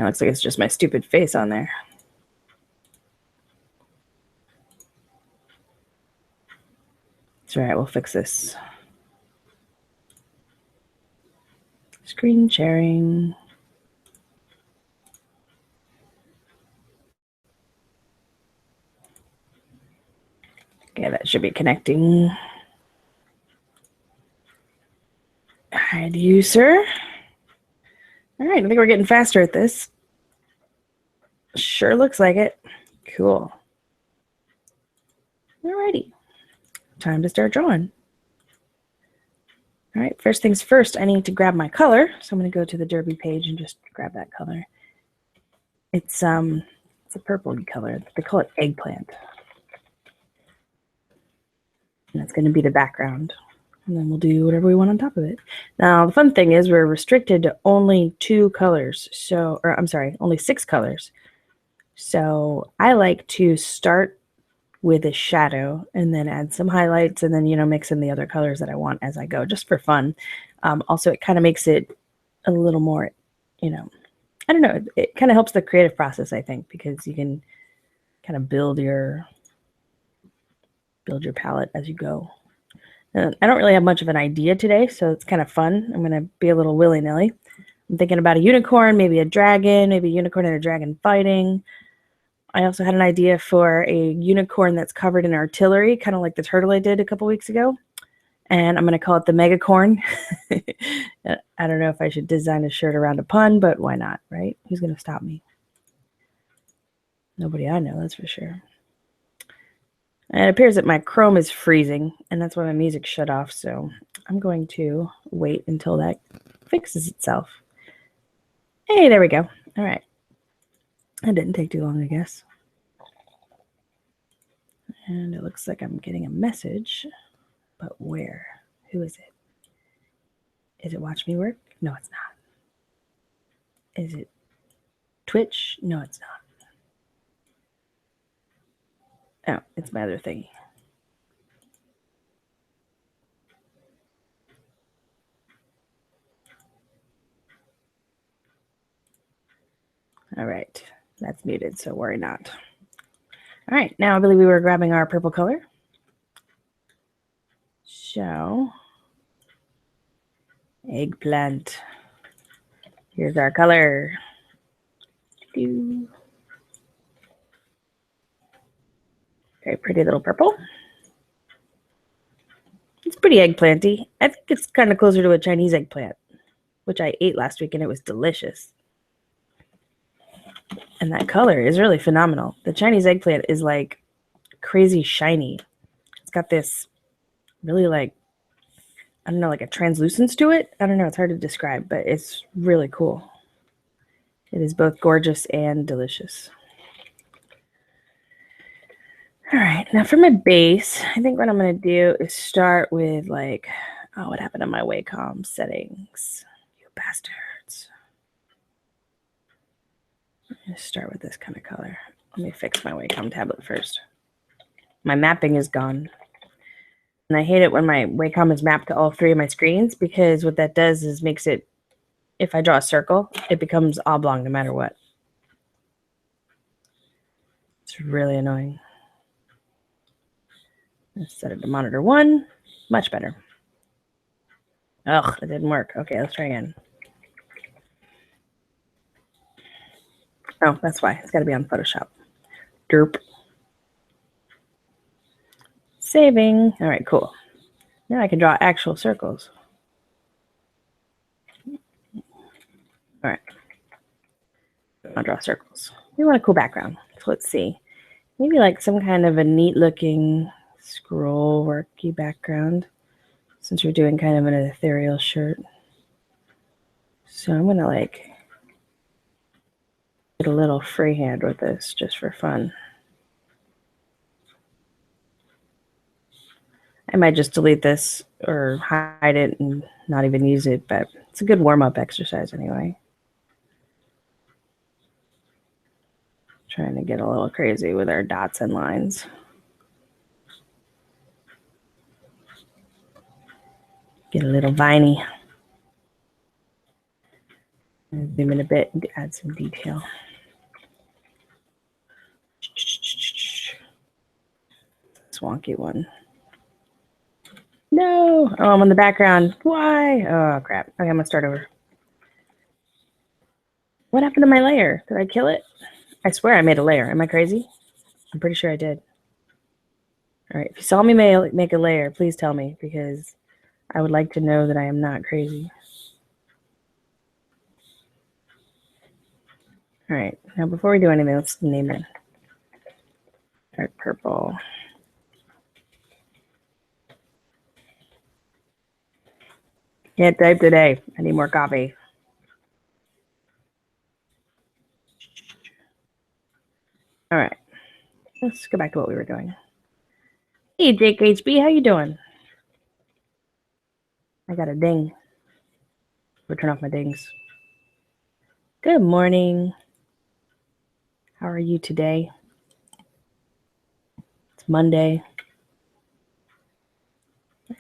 Yeah, looks like it's just my stupid face on there. It's all right, we'll fix this. Screen sharing. Okay, that should be connecting. Hide user. All right, I think we're getting faster at this. Sure looks like it. Cool. Alrighty, time to start drawing. All right, first things first, I need to grab my color. So I'm going to go to the Derby page and just grab that color. It's a purpley color. They call it eggplant. And that's going to be the background. And then we'll do whatever we want on top of it. Now, the fun thing is we're restricted to only 2 colors. So, or I'm sorry, only 6 colors. So I like to start with a shadow and then add some highlights and then, you know, mix in the other colors that I want as I go, just for fun. Also, it kind of makes it a little more, you know, I don't know, it kind of helps the creative process, I think, because you can kind of build your palette as you go. And I don't really have much of an idea today, so it's kind of fun. I'm going to be a little willy-nilly. I'm thinking about a unicorn, maybe a dragon, maybe a unicorn and a dragon fighting. I also had an idea for a unicorn that's covered in artillery, kind of like the turtle I did a couple weeks ago. And I'm going to call it the Megacorn. I don't know if I should design a shirt around a pun, but why not, right? Who's going to stop me? Nobody I know, that's for sure. And it appears that my Chrome is freezing, and that's why my music shut off. So I'm going to wait until that fixes itself. Hey, there we go. All right. That didn't take too long, I guess. And it looks like I'm getting a message, but where? Who is it? Is it Watch Me Work? No, it's not. Is it Twitch? No, it's not. Oh, it's my other thingy. All right, that's muted, so worry not. All right, now I believe we were grabbing our purple color. So, eggplant. Here's our color. Very pretty little purple. It's pretty eggplanty. I think it's kind of closer to a Chinese eggplant, which I ate last week and it was delicious. And that color is really phenomenal. The Chinese eggplant is like crazy shiny. It's got this really like, I don't know, like a translucence to it. I don't know, it's hard to describe, but it's really cool. It is both gorgeous and delicious. All right, now for my base, I think what I'm going to do is start with like, oh, what happened to my Wacom settings? You bastards. I'm going to start with this kind of color. Let me fix my Wacom tablet first. My mapping is gone. And I hate it when my Wacom is mapped to all 3 of my screens because what that does is makes it, if I draw a circle, it becomes oblong no matter what. It's really annoying. Let's set it to monitor 1. Much better. Ugh, it didn't work. Okay, let's try again. Oh, that's why. It's got to be on Photoshop. Derp. Saving. All right, cool. Now I can draw actual circles. All right. I'll draw circles. We want a cool background. So let's see. Maybe like some kind of a neat looking scroll worky background since we're doing kind of an ethereal shirt. So I'm going to like get a little freehand with this just for fun. I might just delete this or hide it and not even use it, but it's a good warm-up exercise anyway. Trying to get a little crazy with our dots and lines. Get a little viney. Zoom in a bit and add some detail. Swanky one. No. Oh, I'm in the background. Why? Oh, crap. Okay, I'm going to start over. What happened to my layer? Did I kill it? I swear I made a layer. Am I crazy? I'm pretty sure I did. All right. If you saw me make a layer, please tell me, because I would like to know that I am not crazy. All right. Now, before we do anything, let's name it. Dark purple. Can't type today. I need more coffee. All right. Let's go back to what we were doing. Hey, Jake HB, how you doing? I got a ding. We'll turn off my dings. Good morning. How are you today? It's Monday.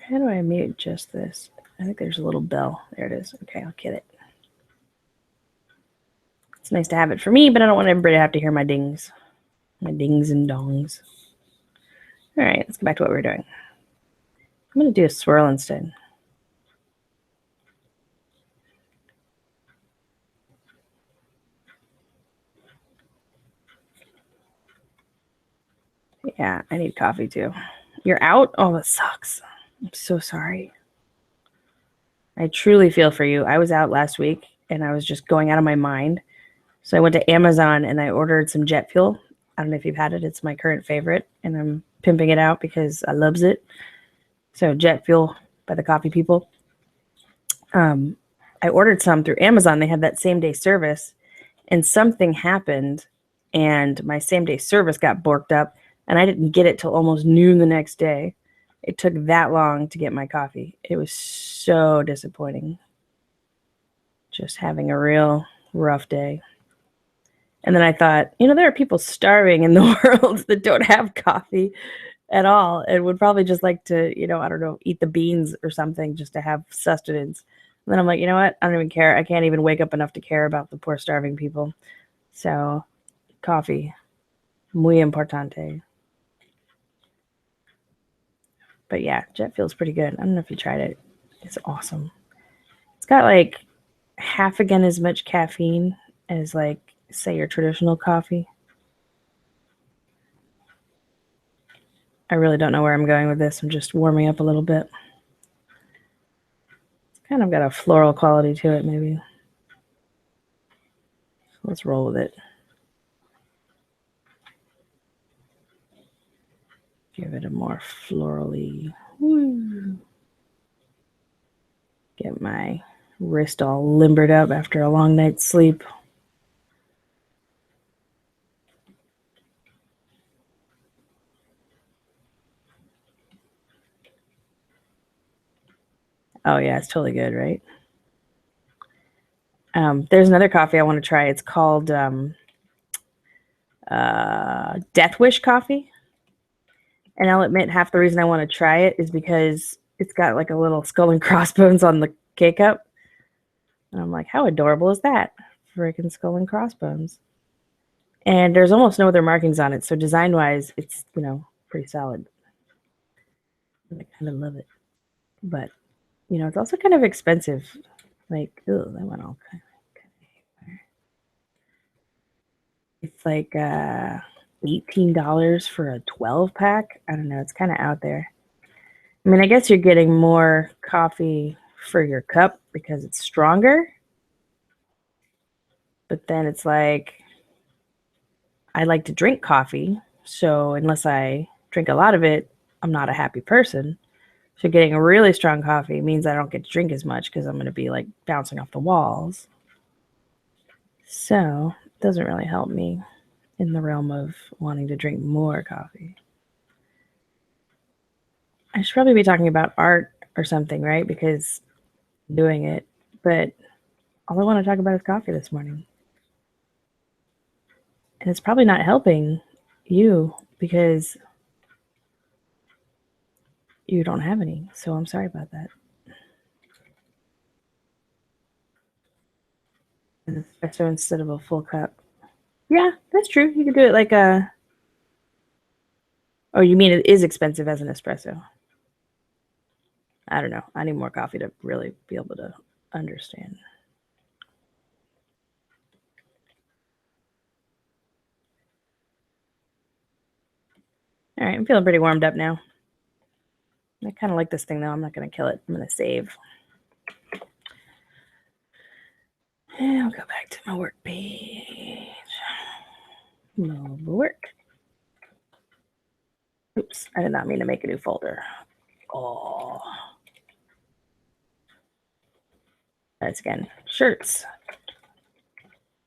How do I mute just this? I think there's a little bell. There it is. Okay, I'll get it. It's nice to have it for me, but I don't want everybody to have to hear my dings. My dings and dongs. All right, let's get back to what we were doing. I'm going to do a swirl instead. Yeah, I need coffee too. You're out? Oh, that sucks. I'm so sorry. I truly feel for you. I was out last week and I was just going out of my mind. So I went to Amazon and I ordered some jet fuel. I don't know if you've had it. It's my current favorite and I'm pimping it out because I loves it. So jet fuel by the coffee people. I ordered some through Amazon. They had that same day service and something happened and my same day service got borked up and I didn't get it till almost noon the next day. It took that long to get my coffee. It was so disappointing. Just having a real rough day. And then I thought, there are people starving in the world that don't have coffee at all and would probably just like to, I don't know, eat the beans or something just to have sustenance. And then I'm like, you know what? I don't even care. I can't even wake up enough to care about the poor starving people. So, coffee, muy importante. But yeah, jet feels pretty good. I don't know if you tried it. It's awesome. It's got like half again as much caffeine as like, say, your traditional coffee. I really don't know where I'm going with this. I'm just warming up a little bit. It's kind of got a floral quality to it, maybe. So let's roll with it. Give it a more florally. Woo. Get my wrist all limbered up after a long night's sleep. Oh yeah, it's totally good, right? There's another coffee I want to try. It's called Death Wish coffee. And I'll admit half the reason I want to try it is because it's got like a little skull and crossbones on the K-cup. And I'm like, how adorable is that? Freaking skull and crossbones. And there's almost no other markings on it. So design-wise, it's, pretty solid. I kind of love it. But, it's also kind of expensive. Like, oh, that went all kind of it's like $18 for a 12-pack. I don't know. It's kind of out there. I mean, I guess you're getting more coffee for your cup because it's stronger. But then it's like, I like to drink coffee. So unless I drink a lot of it, I'm not a happy person. So getting a really strong coffee means I don't get to drink as much because I'm going to be like bouncing off the walls. So it doesn't really help me in the realm of wanting to drink more coffee. I should probably be talking about art or something, right? Because I'm doing it. But all I want to talk about is coffee this morning. And it's probably not helping you because you don't have any. So I'm sorry about that. espresso instead of a full cup. Yeah, that's true. You could do it like a. Oh, you mean it is expensive as an espresso? I don't know. I need more coffee to really be able to understand. All right, I'm feeling pretty warmed up now. I kind of like this thing though. I'm not going to kill it. I'm going to save. And I'll go back to my work page. Move work. Oops, I did not mean to make a new folder. Oh. That's again. Shirts.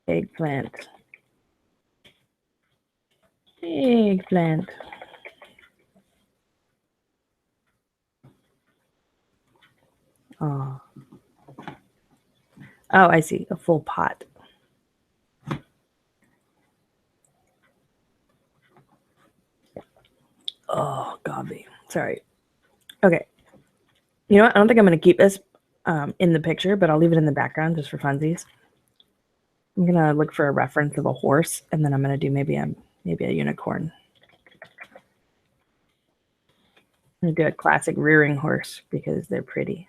Eggplant. Eggplant. Oh. Oh, I see. A full pot. Oh, gobby. Sorry. Okay. You know what? I don't think I'm going to keep this in the picture, but I'll leave it in the background just for funsies. I'm going to look for a reference of a horse, and then I'm going to do maybe a unicorn. I'm going to do a classic rearing horse because they're pretty.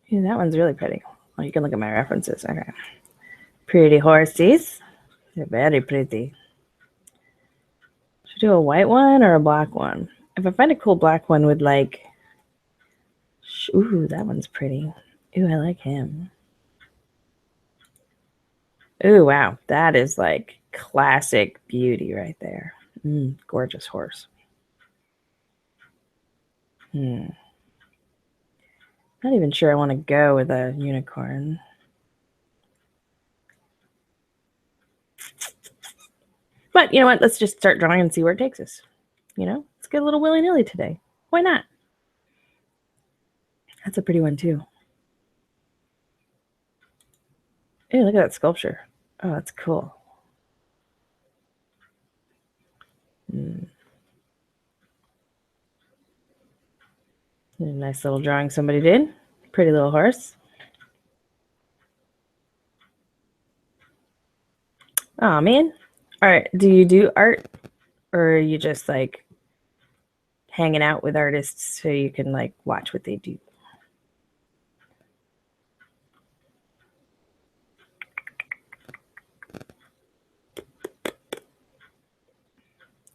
Yeah, that one's really pretty. Oh, you can look at my references. Okay. Pretty horses. They're very pretty. Should I do a white one or a black one? If I find a cool black one with like... Ooh, that one's pretty. Ooh, I like him. Ooh, wow. That is like classic beauty right there. Gorgeous horse. Not even sure I want to go with a unicorn. But you know what? Let's just start drawing and see where it takes us. You know, let's get a little willy-nilly today. Why not? That's a pretty one too. Hey, look at that sculpture. Oh, that's cool. A nice little drawing somebody did. Pretty little horse. Oh man. All right. Do you do art, or are you just like hanging out with artists so you can like watch what they do?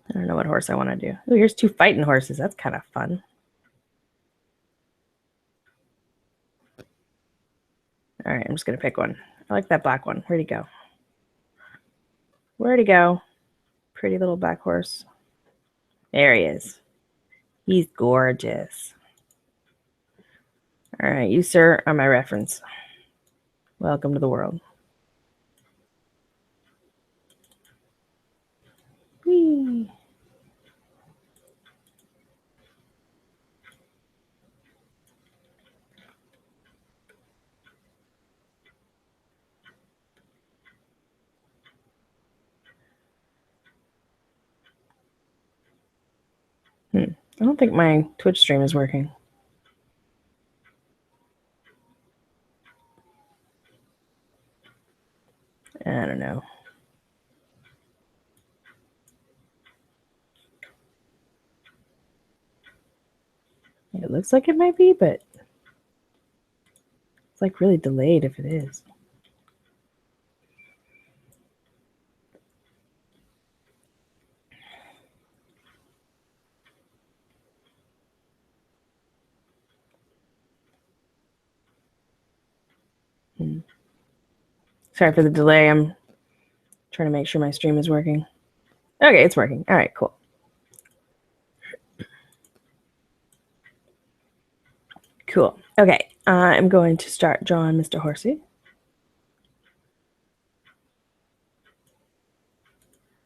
I don't know what horse I want to do. Oh, here's two fighting horses. That's kind of fun. All right, I'm just going to pick one. I like that black one. Where'd he go? Where'd he go? Pretty little black horse. There he is. He's gorgeous. All right, you, sir, are my reference. Welcome to the world. Whee! I don't think my Twitch stream is working. I don't know. It looks like it might be, but it's like really delayed if it is. Sorry for the delay. I'm trying to make sure my stream is working. Okay, it's working. All right, cool. Cool. Okay, I'm going to start drawing Mr. Horsey.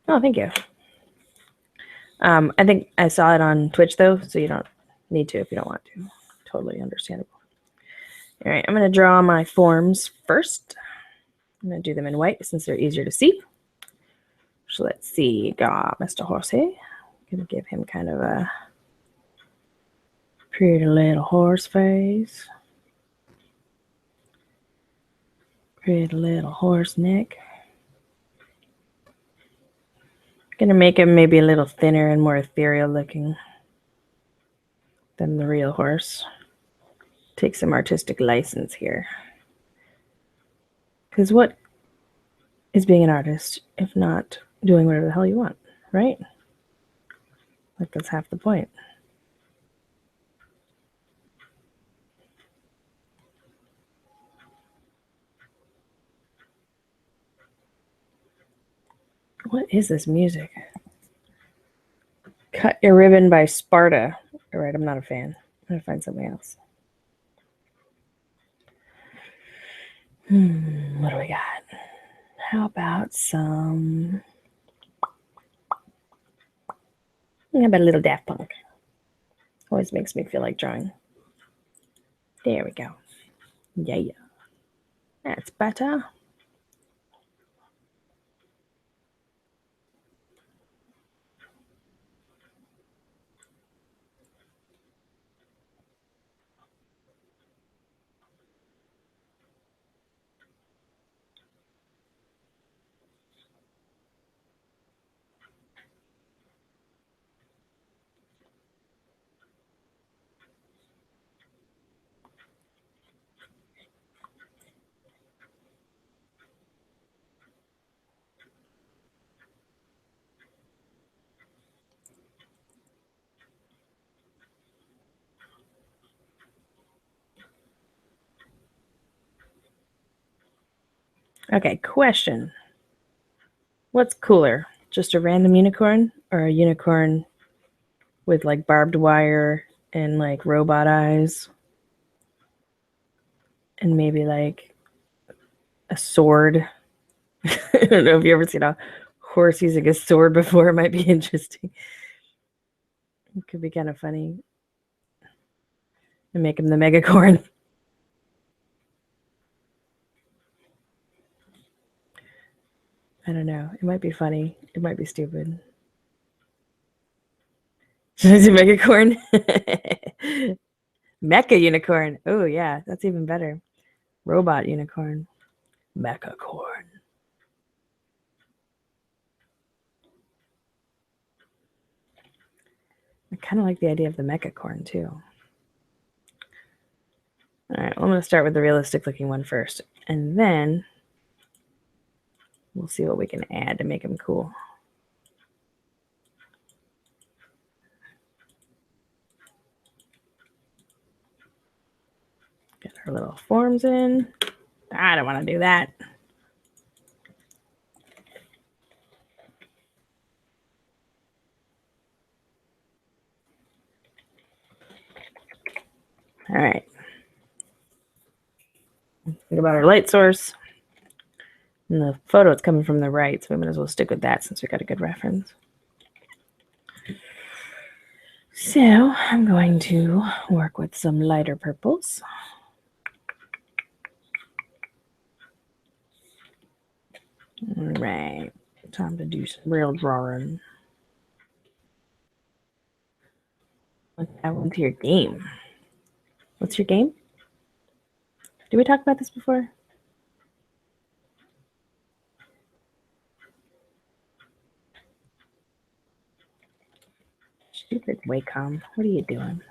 Oh, thank you. I think I saw it on Twitch, though, so you don't need to if you don't want to. Totally understandable. All right, I'm going to draw my forms first. I'm going to do them in white since they're easier to see. So let's see. Draw Mr. Horsey. I'm going to give him kind of a pretty little horse face. Pretty little horse neck. Gonna make him maybe a little thinner and more ethereal looking than the real horse. Take some artistic license here. Because what is being an artist if not doing whatever the hell you want, right? Like, that's half the point. What is this music? Cut Your Ribbon by Sparta. All right, I'm not a fan. I'm going to find something else. What do we got? How about some... How about a little Daft Punk? Always makes me feel like drawing. There we go. Yeah. That's better. Okay, question. What's cooler? Just a random unicorn or a unicorn with like barbed wire and like robot eyes and maybe like a sword? I don't know if you ever seen a horse using a sword before. It might be interesting. It could be kind of funny. And make him the megacorn. I don't know. It might be funny. It might be stupid. Should I do megacorn? Mecha unicorn. Oh, yeah. That's even better. Robot unicorn. Mechacorn. I kind of like the idea of the mechacorn, too. All right. Well, I'm going to start with the realistic looking one first. And then we'll see what we can add to make him cool. Get our little forms in. I don't want to do that. All right. Think about our light source. And the photo is coming from the right, so we might as well stick with that since we got a good reference. So I'm going to work with some lighter purples. All right, time to do some real drawing. Let's add one to your game. What's your game? Did we talk about this before? Stupid Wacom. What are you doing?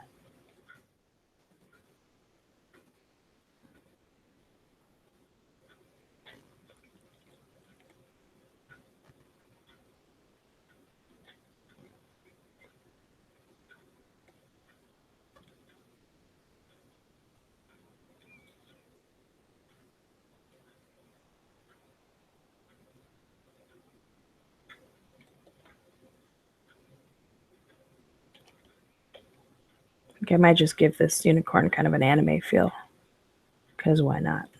I think I might just give this unicorn kind of an anime feel, because why not?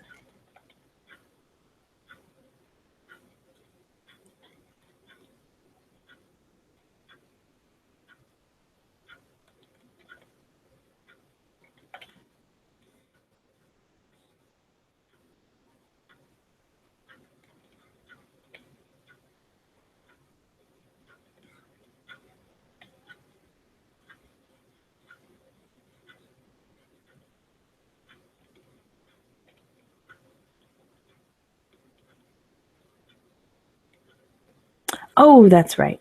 Oh, that's right.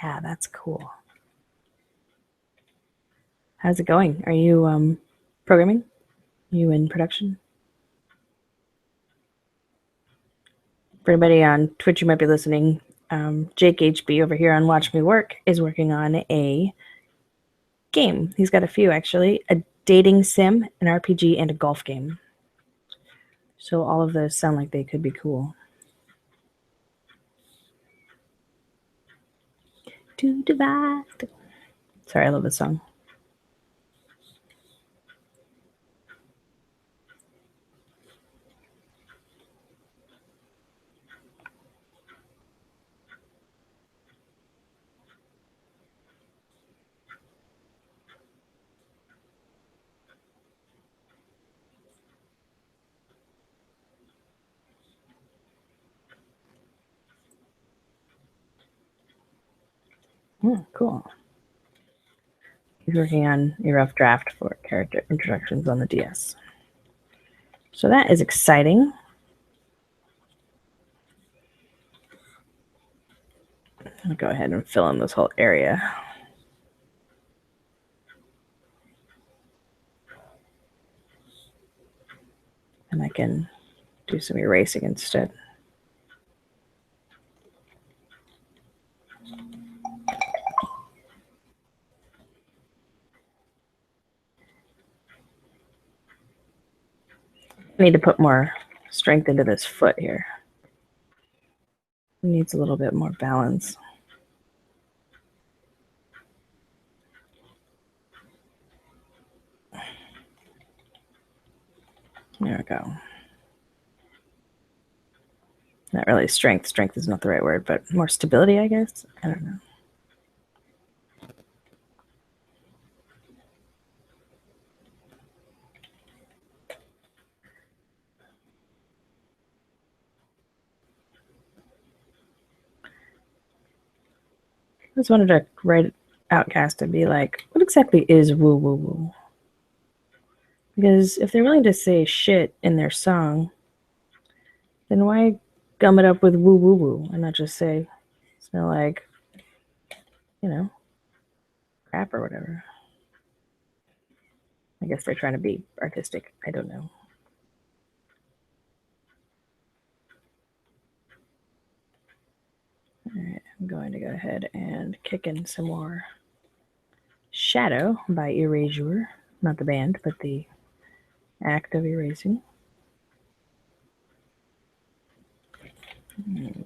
Yeah, that's cool. How's it going? Are you programming? Are you in production? For anybody on Twitch, you might be listening. Jake HB over here on Watch Me Work is working on a game. He's got a few actually: a dating sim, an RPG, and a golf game. So all of those sound like they could be cool. To divide. Sorry, I love this song. Cool. He's working on a rough draft for character introductions on the DS. So that is exciting. I'll go ahead and fill in this whole area. And I can do some erasing instead. I need to put more strength into this foot here. It needs a little bit more balance. There we go. Not really strength. Strength is not the right word, but more stability, I guess. I don't know. I just wanted to write Outcast and be like, what exactly is woo woo woo? Because if they're willing to say shit in their song, then why gum it up with woo woo woo and not just say, smell like, crap or whatever? I guess they're trying to be artistic. I don't know. All right, I'm going to go ahead and kick in some more Shadow by Erasure. Not the band, but the act of erasing.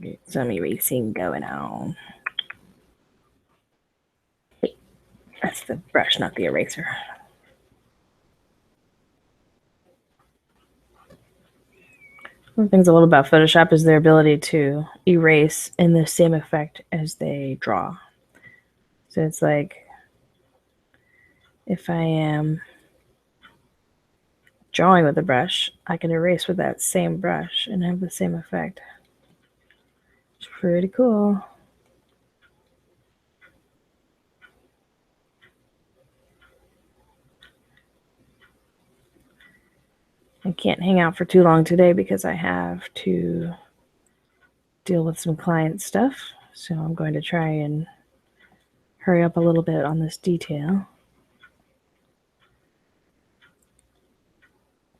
Get some erasing going on. Wait, that's the brush, not the eraser. One of the things I love about Photoshop is their ability to erase in the same effect as they draw. So it's like if I am drawing with a brush, I can erase with that same brush and have the same effect. It's pretty cool. I can't hang out for too long today because I have to deal with some client stuff. So I'm going to try and hurry up a little bit on this detail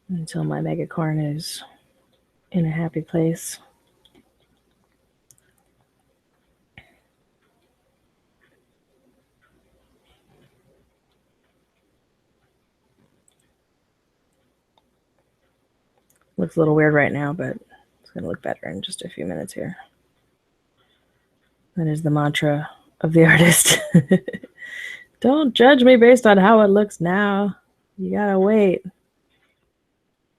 until my megacorn is in a happy place. Looks a little weird right now, but it's going to look better in just a few minutes here. That is the mantra of the artist. Don't judge me based on how it looks now. You gotta wait.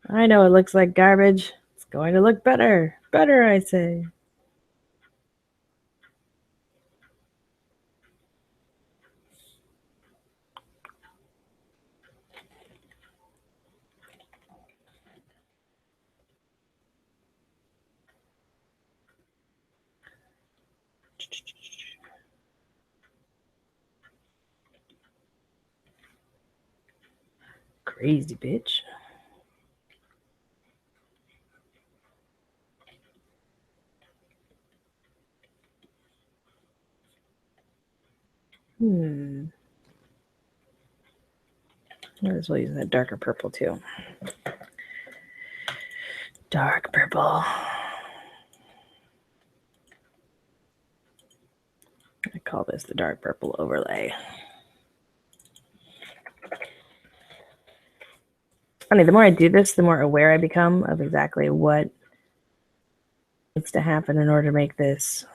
I know it looks like garbage. It's going to look better. Better, I say. Crazy bitch. Might as well use that darker purple too. Dark purple. I call this the dark purple overlay. Funny, the more I do this, the more aware I become of exactly what needs to happen in order to make this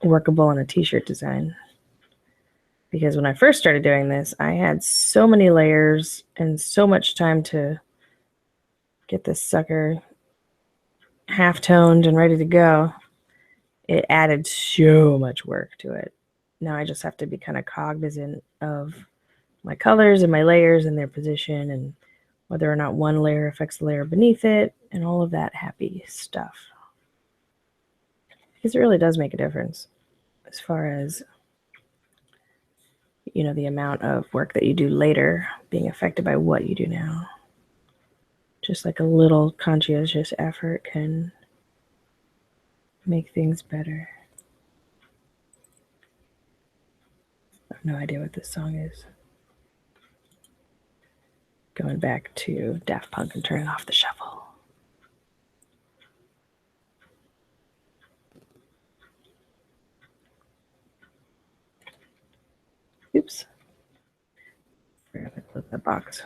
workable in a t-shirt design. Because when I first started doing this, I had so many layers and so much time to get this sucker half-toned and ready to go. It added so much work to it. Now I just have to be kind of cognizant of my colors and my layers and their position and whether or not one layer affects the layer beneath it and all of that happy stuff. Because it really does make a difference as far as, you know, the amount of work that you do later being affected by what you do now. Just like a little conscientious effort can make things better. I have no idea what this song is. Going back to Daft Punk and turning off the shuffle. Oops. Forgot to close that box.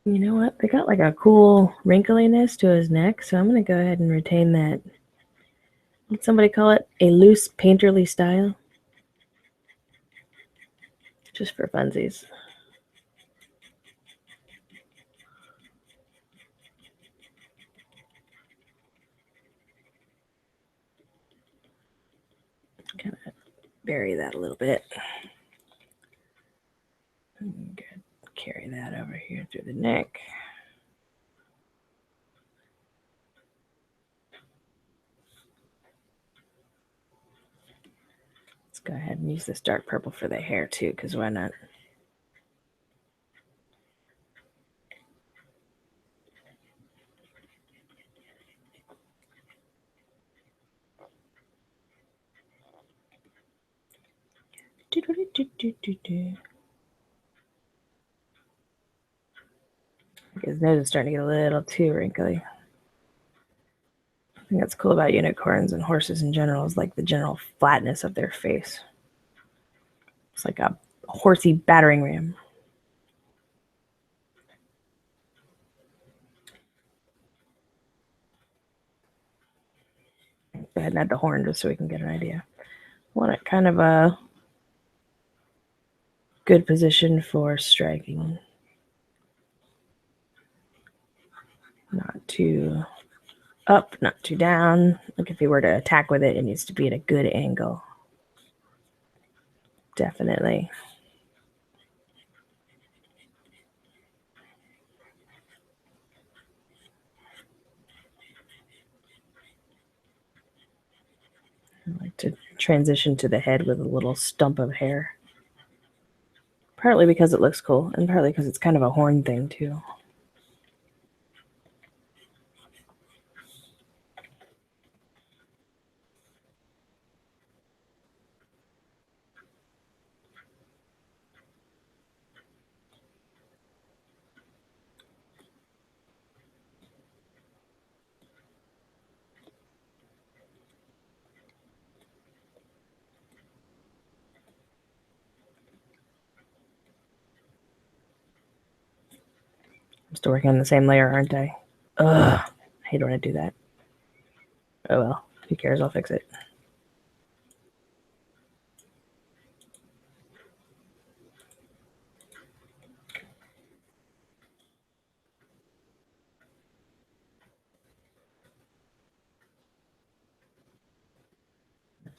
You know what? They got like a cool wrinkliness to his neck, so I'm going to go ahead and retain that. What'd somebody call it? A loose painterly style? Just for funsies. Kind of bury that a little bit. Good. Carry that over here through the neck. Let's go ahead and use this dark purple for the hair too, because why not? His nose is starting to get a little too wrinkly. I think that's cool about unicorns and horses in general is like the general flatness of their face. It's like a horsey battering ram. Go ahead and add the horn just so we can get an idea. I want it kind of a good position for striking. Not too up, not too down. Like if he were to attack with it, it needs to be at a good angle. Definitely. I like to transition to the head with a little stump of hair. Partly because it looks cool, and partly because it's kind of a horn thing too. I'm still working on the same layer, aren't I? Ugh, I hate when I do that. Oh well, who cares? I'll fix it.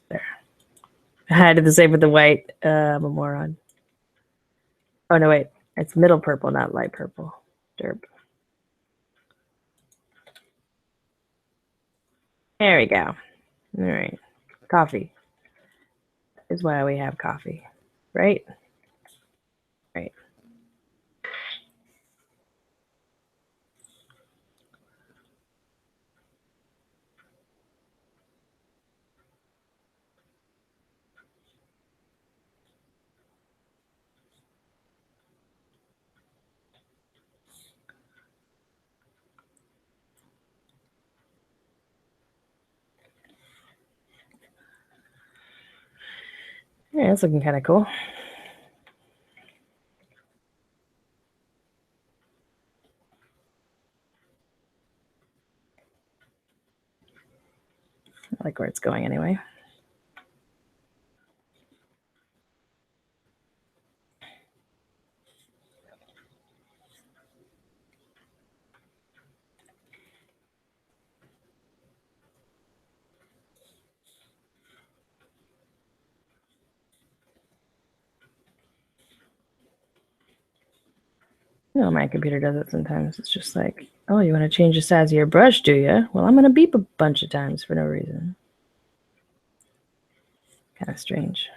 There. I did the same with the white. I'm a moron. Oh no, wait. It's middle purple, not light purple. Derp. There we go. All right. Coffee is why we have coffee, right? Right. Yeah, that's looking kind of cool. I like where it's going anyway. You know, my computer does it sometimes. It's just like, oh, you want to change the size of your brush, do you? Well, I'm going to beep a bunch of times for no reason. Kind of strange.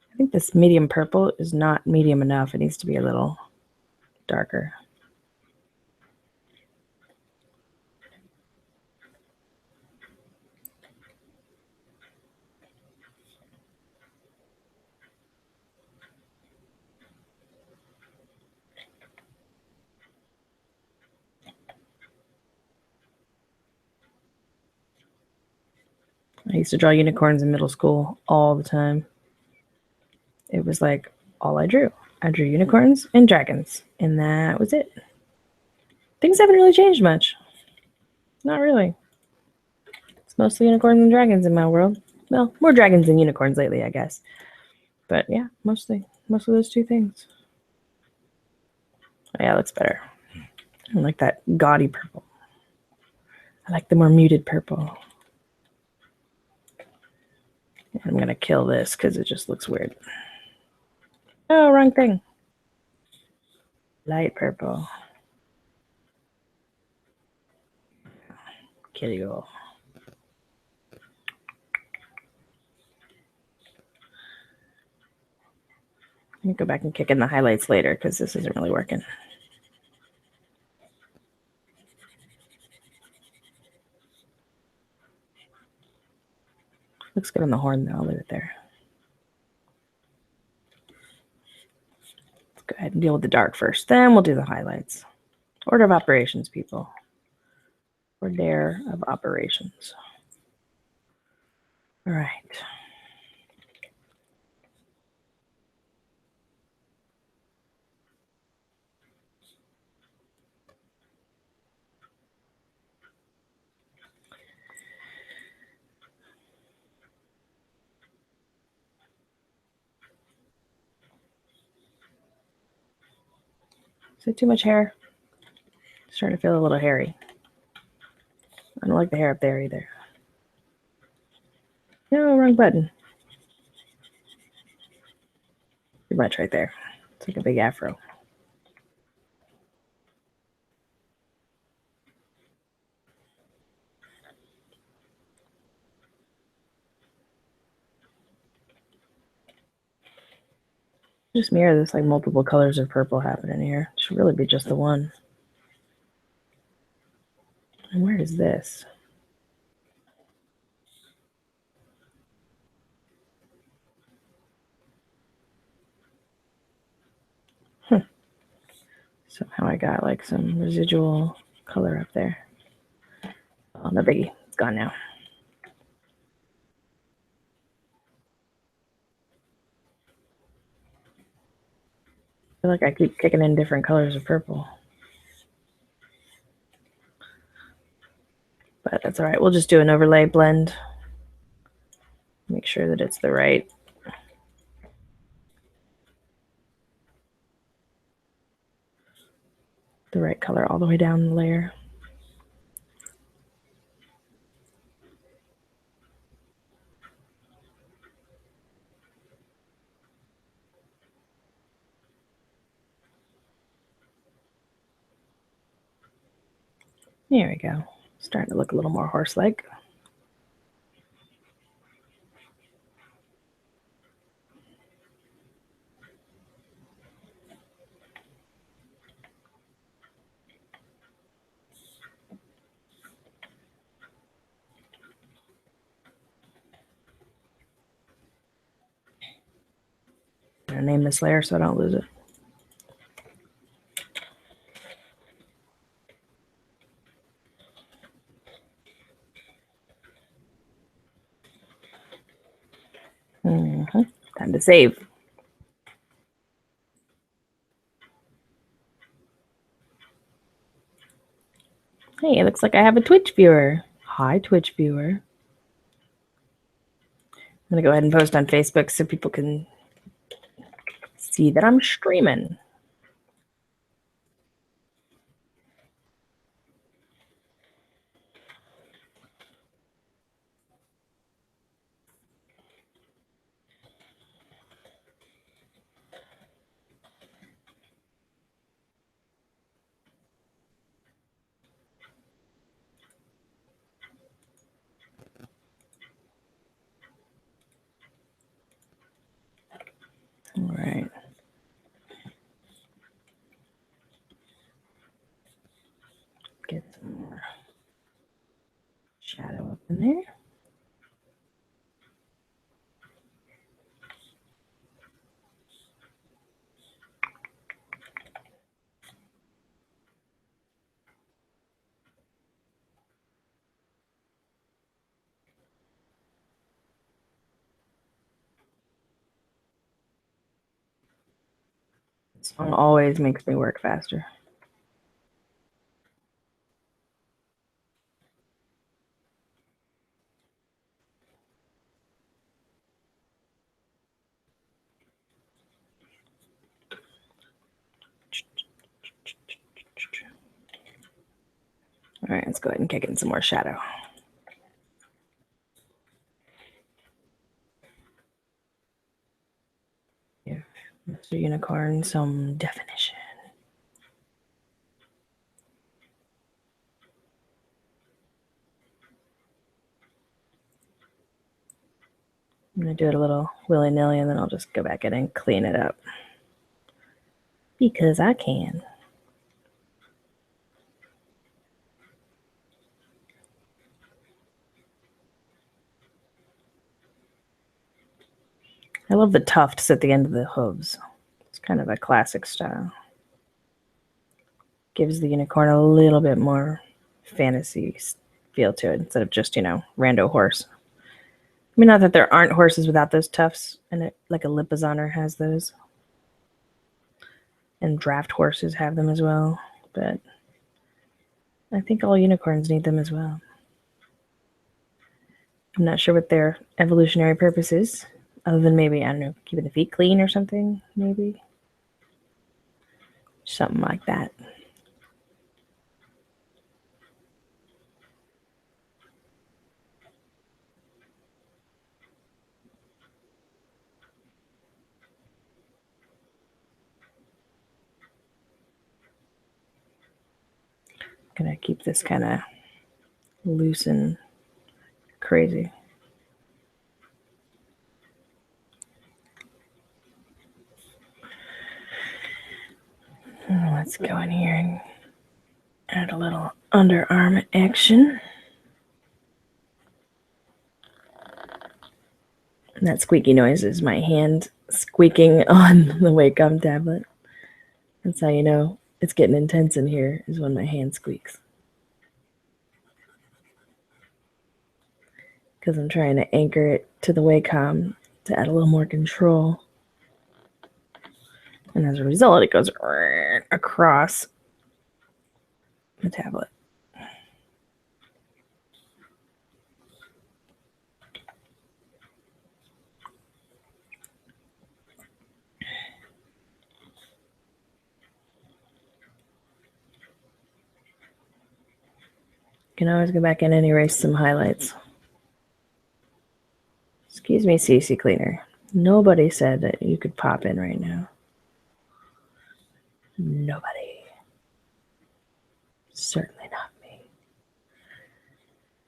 I think this medium purple is not medium enough. It needs to be a little darker. I used to draw unicorns in middle school all the time. It was like all I drew. I drew unicorns and dragons, and that was it. Things haven't really changed much. Not really. It's mostly unicorns and dragons in my world. Well, more dragons than unicorns lately, I guess. But yeah, mostly those two things. Oh, yeah, it looks better. I like that gaudy purple. I like the more muted purple. I'm going to kill this because it just looks weird. Oh, wrong thing. Light purple. Kill you all. Let me go back and kick in the highlights later because this isn't really working. Looks good on the horn, though. I'll leave it there. Let's go ahead and deal with the dark first. Then we'll do the highlights. Order of operations, people. Order of operations. All right. Is it too much hair? It's starting to feel a little hairy. I don't like the hair up there either. No, wrong button. Pretty much right there. It's like a big afro. Just mirror this, like multiple colors of purple happening here. It should really be just the one. And where is this? Somehow I got like some residual color up there. Oh, no biggie. It's gone now. I feel like I keep kicking in different colors of purple. But that's all right. We'll just do an overlay blend. Make sure that it's the right color all the way down the layer. There we go. Starting to look a little more horse-like. to name this layer so I don't lose it. Time to save. Hey, it looks like I have a Twitch viewer. Hi, Twitch viewer. I'm going to go ahead and post on Facebook so people can see that I'm streaming. All right. Get some more shadow up in there. This song always makes me work faster. All right, let's go ahead and kick in some more shadow. Give Mr. Unicorn some definition. I'm going to do it a little willy-nilly, and then I'll just go back in and clean it up. Because I can. I love the tufts at the end of the hooves. It's kind of a classic style. Gives the unicorn a little bit more fantasy feel to it instead of just, rando horse. I mean, not that there aren't horses without those tufts, and like a Lipizzanner has those. And draft horses have them as well, but I think all unicorns need them as well. I'm not sure what their evolutionary purpose is, other than maybe, I don't know, keeping the feet clean or something, maybe. Something like that. I'm gonna keep this kind of loose and crazy. Let's go in here and add a little underarm action. And that squeaky noise is my hand squeaking on the Wacom tablet. That's how you know it's getting intense in here, is when my hand squeaks. Because I'm trying to anchor it to the Wacom to add a little more control. And as a result, it goes across the tablet. You can always go back in and erase some highlights. Excuse me, CC Cleaner. Nobody said that you could pop in right now. Nobody. Certainly not me.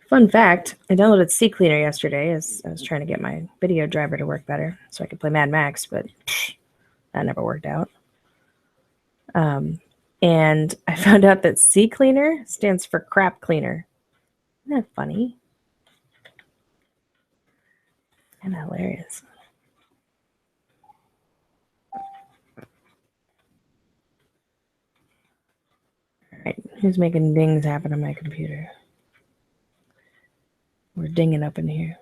Fun fact, I downloaded CCleaner yesterday as I was trying to get my video driver to work better so I could play Mad Max, but that never worked out. And I found out that CCleaner stands for crap cleaner. Isn't that funny? And hilarious. Who's making dings happen on my computer? We're dinging up in here.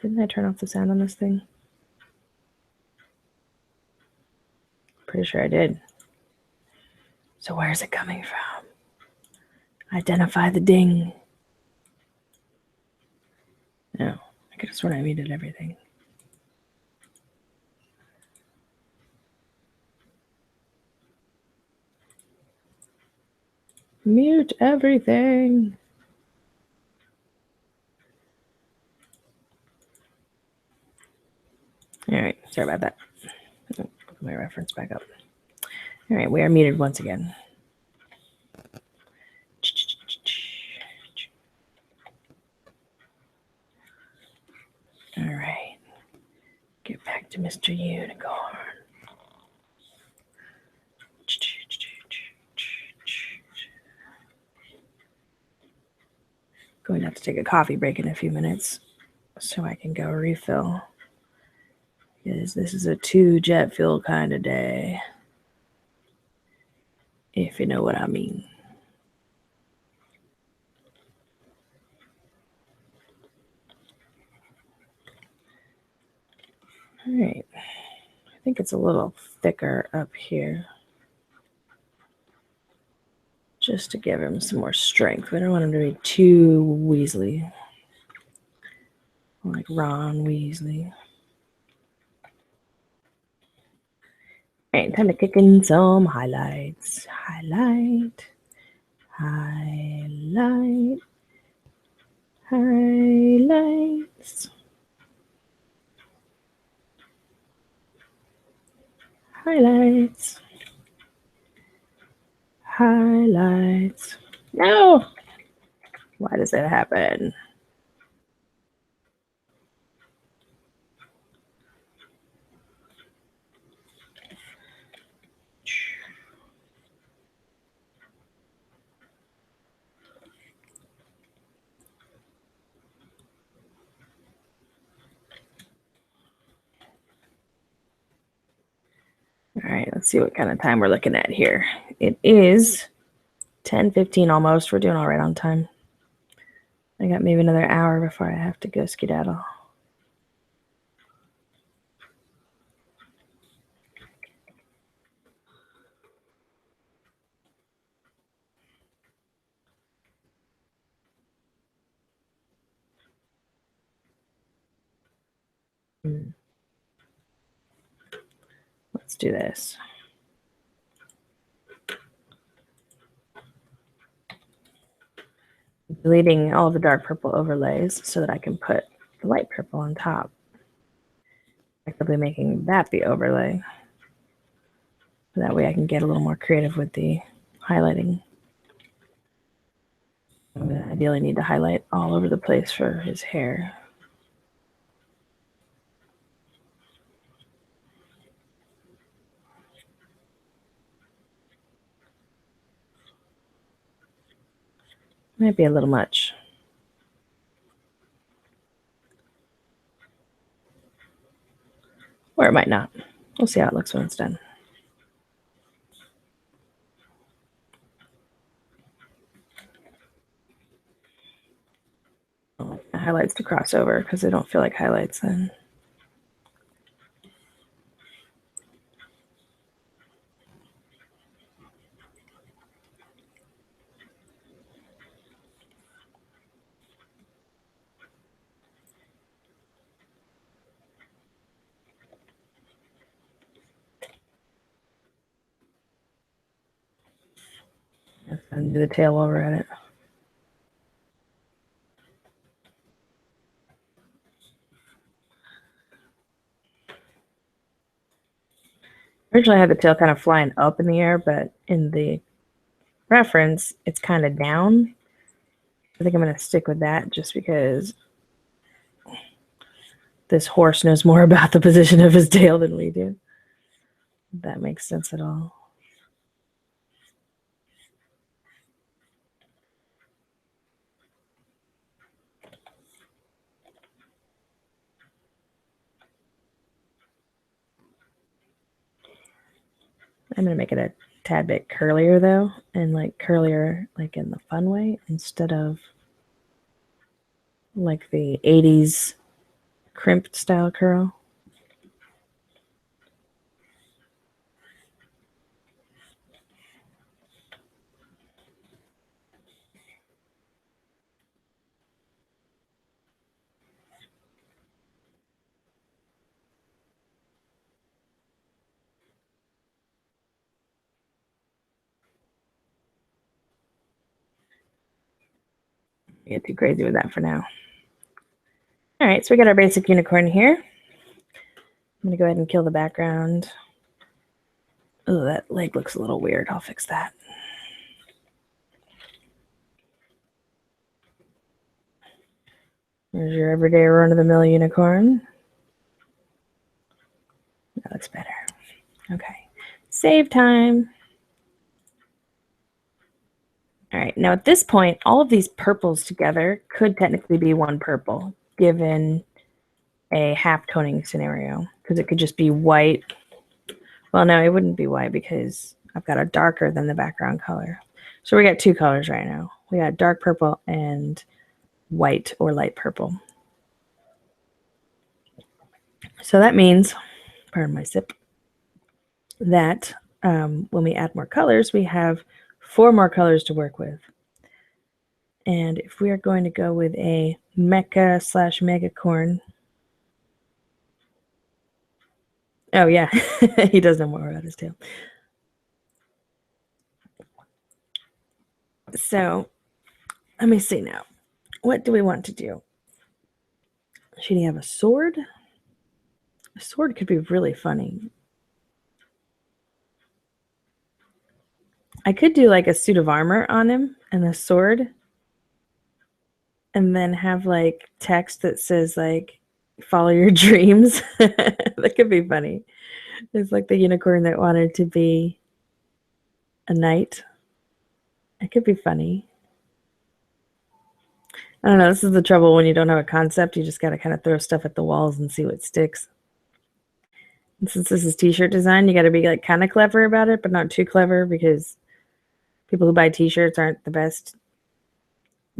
Didn't I turn off the sound on this thing? Pretty sure I did. So where's it coming from? Identify the ding. No, I could have sworn I muted everything. Mute everything. All right, sorry about that. Put my reference back up. All right, we are muted once again. All right, get back to Mr. Unicorn. Going to have to take a coffee break in a few minutes so I can go refill. Because this is a 2 jet fuel kind of day. If you know what I mean. All right. I think it's a little thicker up here. Just to give him some more strength. We don't want him to be too Weasley. Like Ron Weasley. All right, time to kick in some highlights. Highlight. Highlights. Highlights. No! Why does that happen? All right, let's see what kind of time we're looking at here. It is 10:15 almost. We're doing all right on time. I got maybe another hour before I have to go skedaddle. Let's do this. Deleting all of the dark purple overlays so that I can put the light purple on top. Effectively making that the overlay. That way I can get a little more creative with the highlighting. I'm going to ideally need to highlight all over the place for his hair. Might be a little much. Or it might not. We'll see how it looks when it's done. Highlights to cross over because they don't feel like highlights then. And do the tail while we're at it. Originally, I had the tail kind of flying up in the air, but in the reference, it's kind of down. I think I'm going to stick with that just because this horse knows more about the position of his tail than we do. If that makes sense at all. I'm going to make it a tad bit curlier though, and like curlier like in the fun way instead of like the 80s crimped style curl. Get too crazy with that for now. All right, so we got our basic unicorn here. I'm going to go ahead and kill the background. Oh, that leg looks a little weird. I'll fix that. There's your everyday run-of-the-mill unicorn. That looks better. Okay. Save time. All right. Now at this point, all of these purples together could technically be one purple, given a half toning scenario, because it could just be white. Well, no, it wouldn't be white because I've got a darker than the background color. So we got two colors right now. We got dark purple and white or light purple. So that means, pardon my sip, that when we add more colors, we have 4 more colors to work with. And if we are going to go with a mecha / megacorn, oh yeah, he does know more about his tail. So let me see now. What do we want to do? Should he have a sword? A sword could be really funny. I could do like a suit of armor on him and a sword, and then have like text that says like follow your dreams. That could be funny. It's like the unicorn that wanted to be a knight. It could be funny. I don't know. This is the trouble when you don't have a concept. You just got to kind of throw stuff at the walls and see what sticks. And since this is t-shirt design, you got to be like kind of clever about it, but not too clever, because people who buy t-shirts aren't the best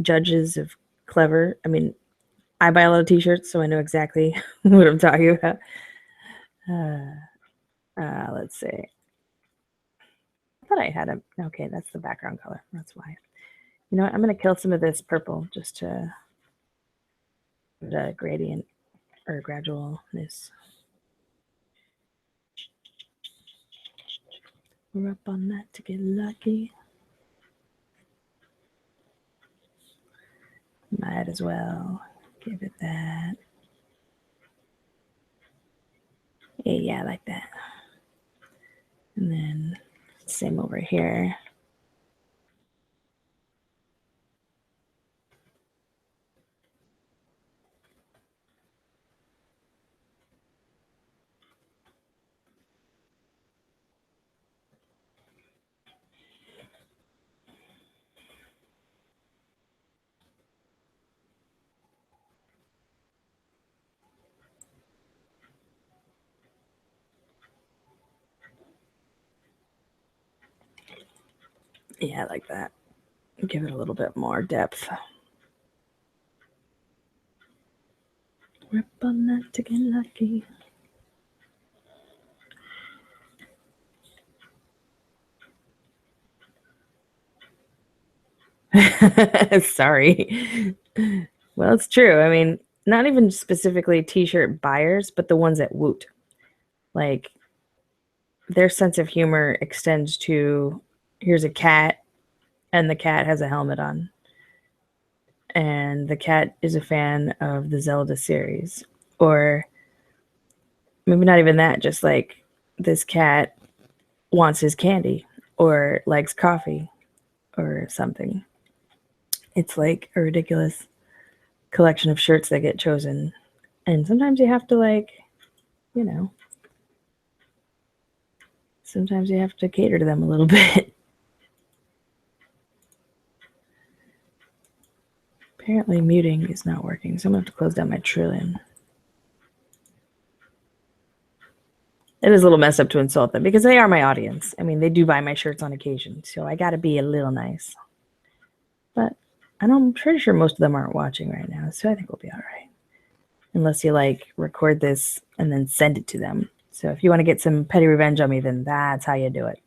judges of clever. I mean, I buy a lot of t-shirts, so I know exactly what I'm talking about. Let's see. I thought I had a... Okay, that's the background color. That's why. You know what? I'm going to kill some of this purple just to the gradient or gradualness. We're up on that to get lucky. Might as well give it that. Yeah, I like that. And then same over here. Yeah, I like that. Give it a little bit more depth. Rip on that to get lucky. Sorry. Well, it's true. I mean, not even specifically t-shirt buyers, but the ones at Woot. Like, their sense of humor extends to, here's a cat, and the cat has a helmet on. And the cat is a fan of the Zelda series. Or maybe not even that, just like this cat wants his candy or likes coffee or something. It's like a ridiculous collection of shirts that get chosen. And sometimes you have to, like, you know, sometimes you have to cater to them a little bit. Apparently muting is not working, so I'm going to have to close down my Trillium. It is a little messed up to insult them because they are my audience. I mean, they do buy my shirts on occasion, so I got to be a little nice. But I'm pretty sure most of them aren't watching right now, so I think we'll be all right. Unless you like record this and then send it to them. So if you want to get some petty revenge on me, then that's how you do it.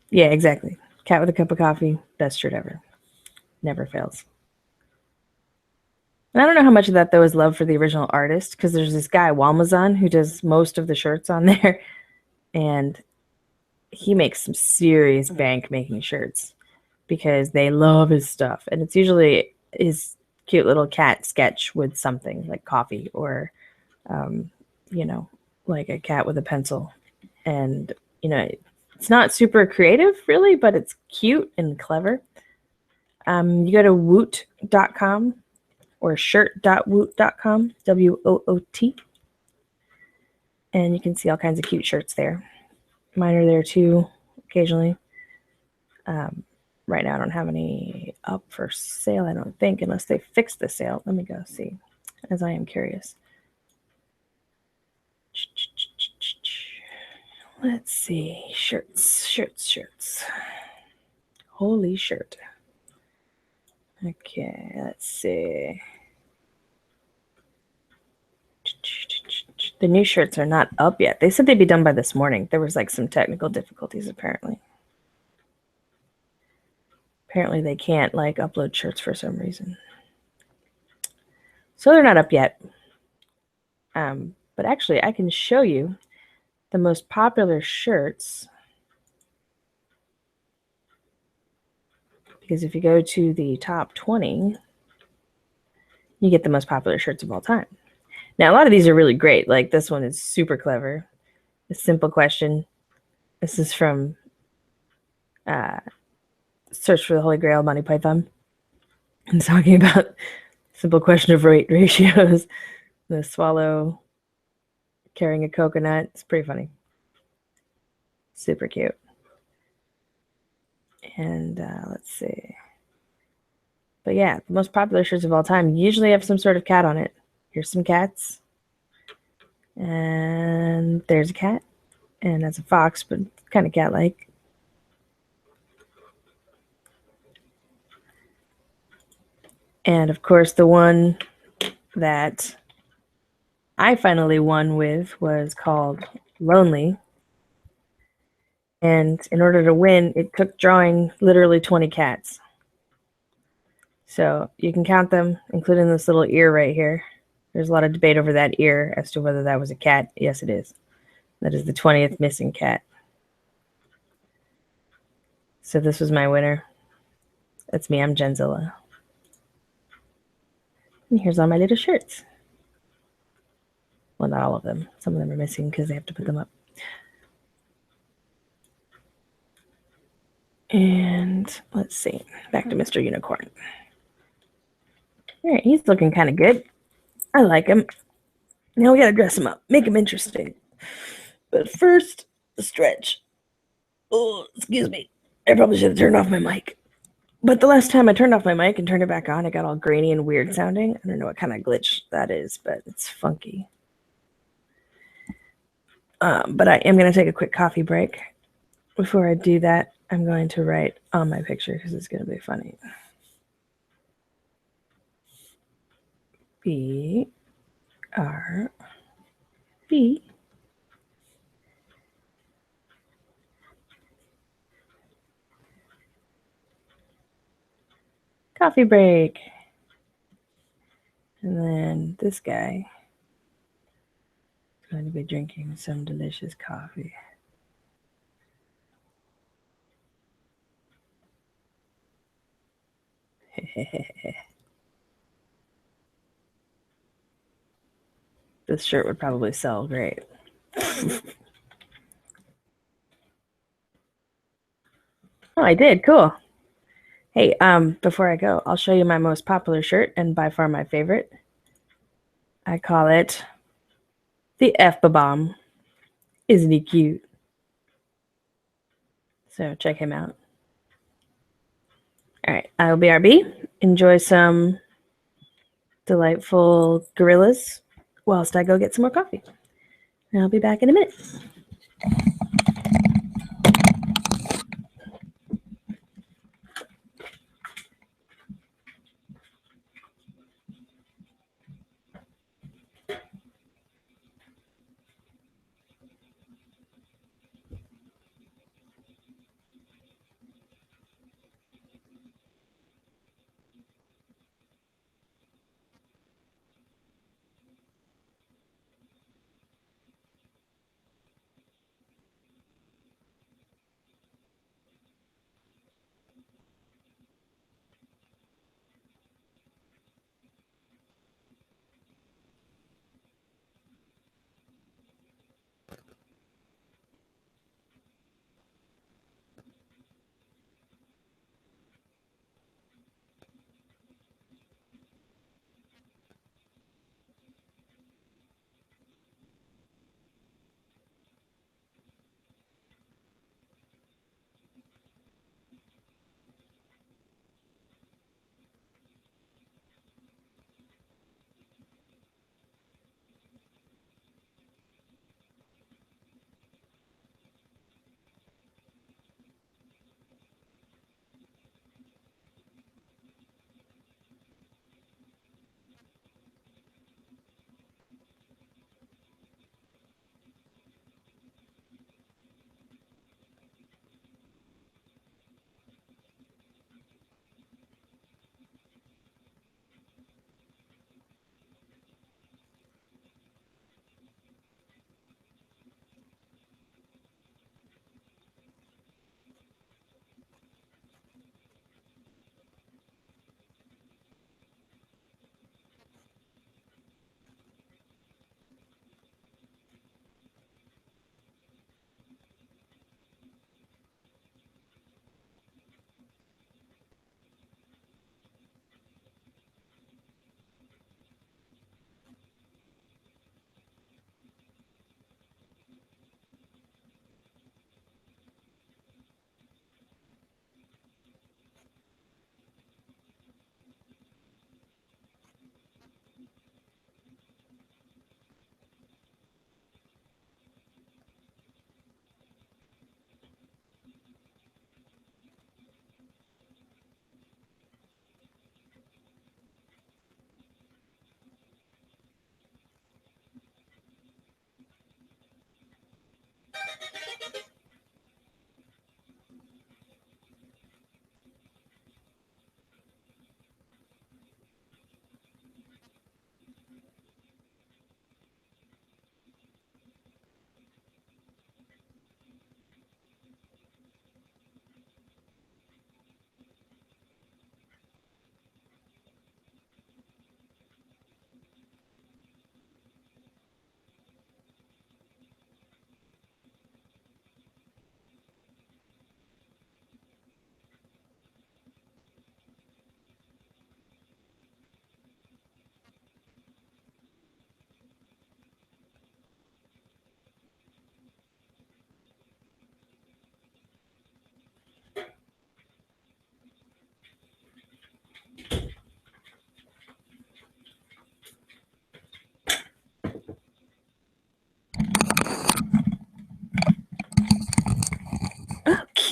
Yeah, exactly. Cat with a cup of coffee, best shirt ever. Never fails. And I don't know how much of that, though, is love for the original artist, because there's this guy, Walmazan, who does most of the shirts on there, and he makes some serious bank making shirts because they love his stuff. And it's usually his cute little cat sketch with something like coffee or, you know, like a cat with a pencil. And, you know, it's not super creative, really, but it's cute and clever. You go to woot.com or shirt.woot.com, WOOT, and you can see all kinds of cute shirts there. Mine are there too, occasionally. Right now, I don't have any up for sale, I don't think, unless they fix the sale. Let me go see, as I am curious. Let's see. Shirts. Holy shirt. Okay, let's see. The new shirts are not up yet. They said they'd be done by this morning. There was like some technical difficulties, apparently. Apparently they can't like upload shirts for some reason. So they're not up yet. But actually, I can show you the most popular shirts. Because if you go to the top 20, you get the most popular shirts of all time. Now, a lot of these are really great. Like this one is super clever. A simple question. This is from Search for the Holy Grail, Monty Python. And talking about simple question of rate ratios. The swallow carrying a coconut. It's pretty funny. Super cute. And let's see. But yeah, the most popular shirts of all time usually have some sort of cat on it. Here's some cats. And there's a cat. And that's a fox, but kind of cat-like. And of course, the one that I finally won with was called Lonely. And in order to win, it took drawing literally 20 cats. So you can count them, including this little ear right here. There's a lot of debate over that ear as to whether that was a cat. Yes, it is. That is the 20th missing cat. So this was my winner. That's me. I'm Genzilla. And here's all my little shirts. Well, not all of them. Some of them are missing because they have to put them up. And let's see. Back to Mr. Unicorn. All right, he's looking kind of good. I like him. Now we got to dress him up. Make him interesting. But first, the stretch. Oh, excuse me. I probably should have turned off my mic. But the last time I turned off my mic and turned it back on, it got all grainy and weird sounding. I don't know what kind of glitch that is, but it's funky. But I am going to take a quick coffee break. Before I do that, I'm going to write on my picture because it's going to be funny. BRB. Coffee break. And then this guy is going to be drinking some delicious coffee. This shirt would probably sell great. Oh, I did. Cool. Hey, before I go, I'll show you my most popular shirt and by far my favorite. I call it the F-Bomb. Isn't he cute? So check him out. All right, I will BRB. Enjoy some delightful gorillas whilst I go get some more coffee. And I'll be back in a minute.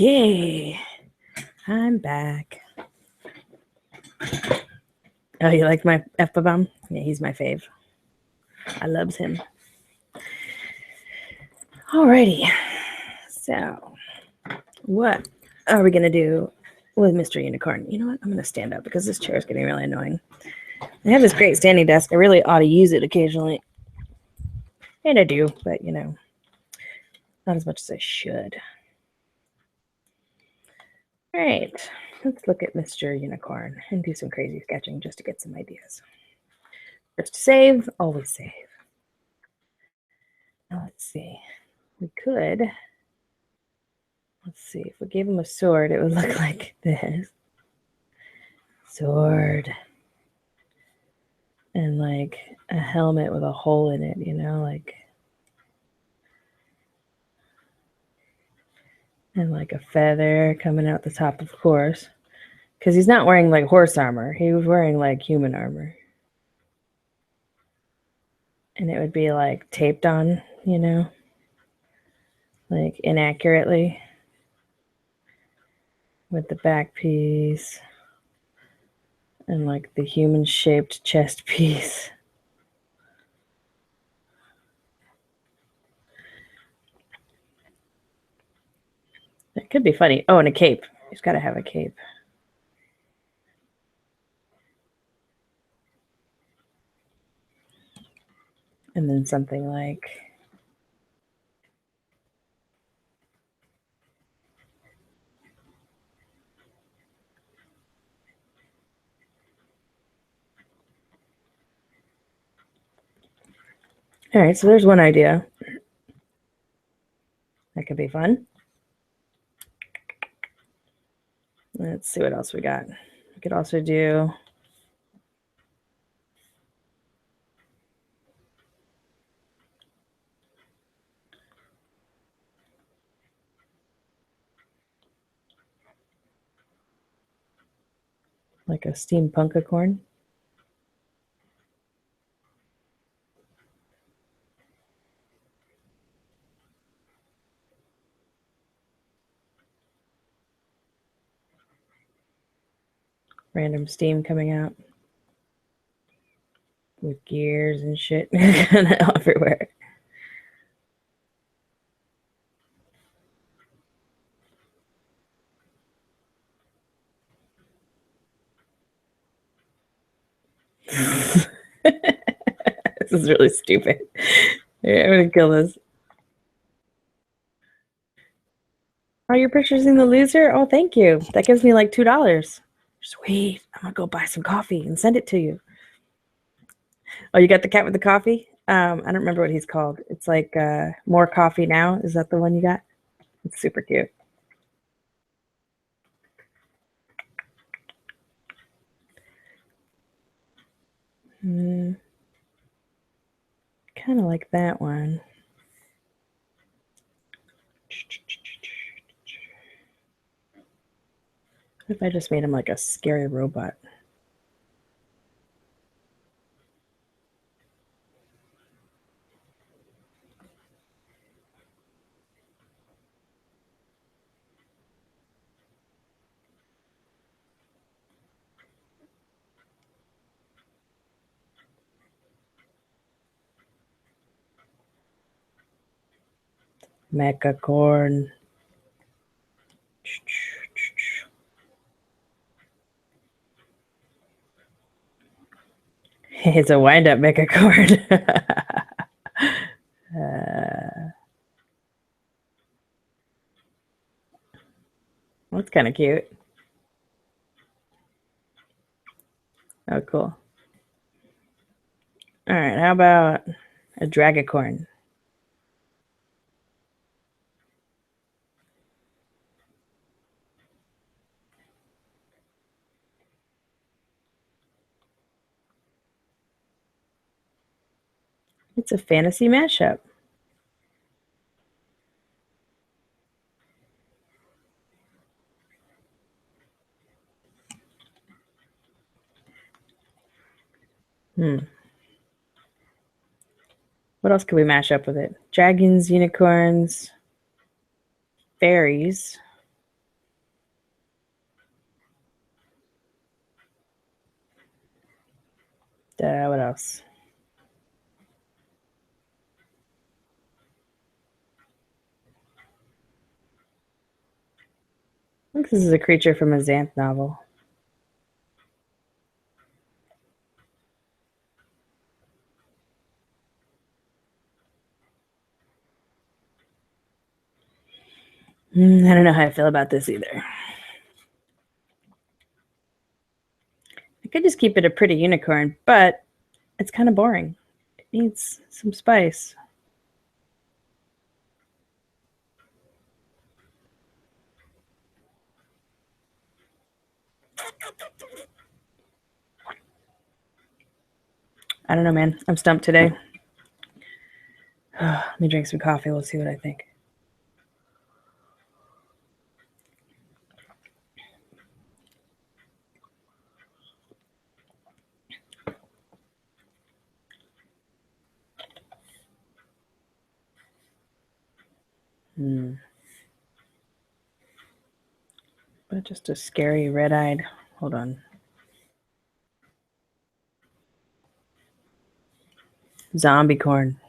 Okay, I'm back. Oh, you like my F-bomb? Yeah, he's my fave. I loves him. Alrighty, so what are we gonna do with Mr. Unicorn? You know what? I'm gonna stand up because this chair is getting really annoying. I have this great standing desk. I really ought to use it occasionally. And I do, but you know, not as much as I should. All right, let's look at Mr. Unicorn and do some crazy sketching just to get some ideas. First to save, always save. Now let's see. We could, let's see, if we gave him a sword, it would look like this. Sword. And like a helmet with a hole in it, you know, like, and like a feather coming out the top, of course. Because he's not wearing like horse armor. He was wearing like human armor. And it would be like taped on, you know, like inaccurately with the back piece and like the human shaped chest piece. It could be funny. Oh, and a cape. He's got to have a cape. And then something like all right, so there's one idea. That could be fun. Let's see what else we got. We could also do like a steampunkicorn. Random steam coming out with gears and shit everywhere. This is really stupid. Yeah, I'm gonna kill this. Oh, you're purchasing the loser? Oh, thank you. That gives me like $2. Sweet. I'm gonna go buy some coffee and send it to you. Oh, you got the cat with the coffee? I don't remember what he's called. It's like More Coffee Now. Is that the one you got? It's super cute. Kind of like that one. What if I just made him like a scary robot? Mechacorn. It's a wind-up Mechacorn. That's kind of cute. Oh, cool. All right, how about a Dragacorn? It's a fantasy mashup. What else could we mash up with it? Dragons, unicorns, fairies. What else? I think this is a creature from a Xanth novel. I don't know how I feel about this either. I could just keep it a pretty unicorn, but it's kind of boring. It needs some spice. I don't know, man. I'm stumped today. Let me drink some coffee. We'll see what I think. that just a scary red-eyed? Hold on. Zombie corn.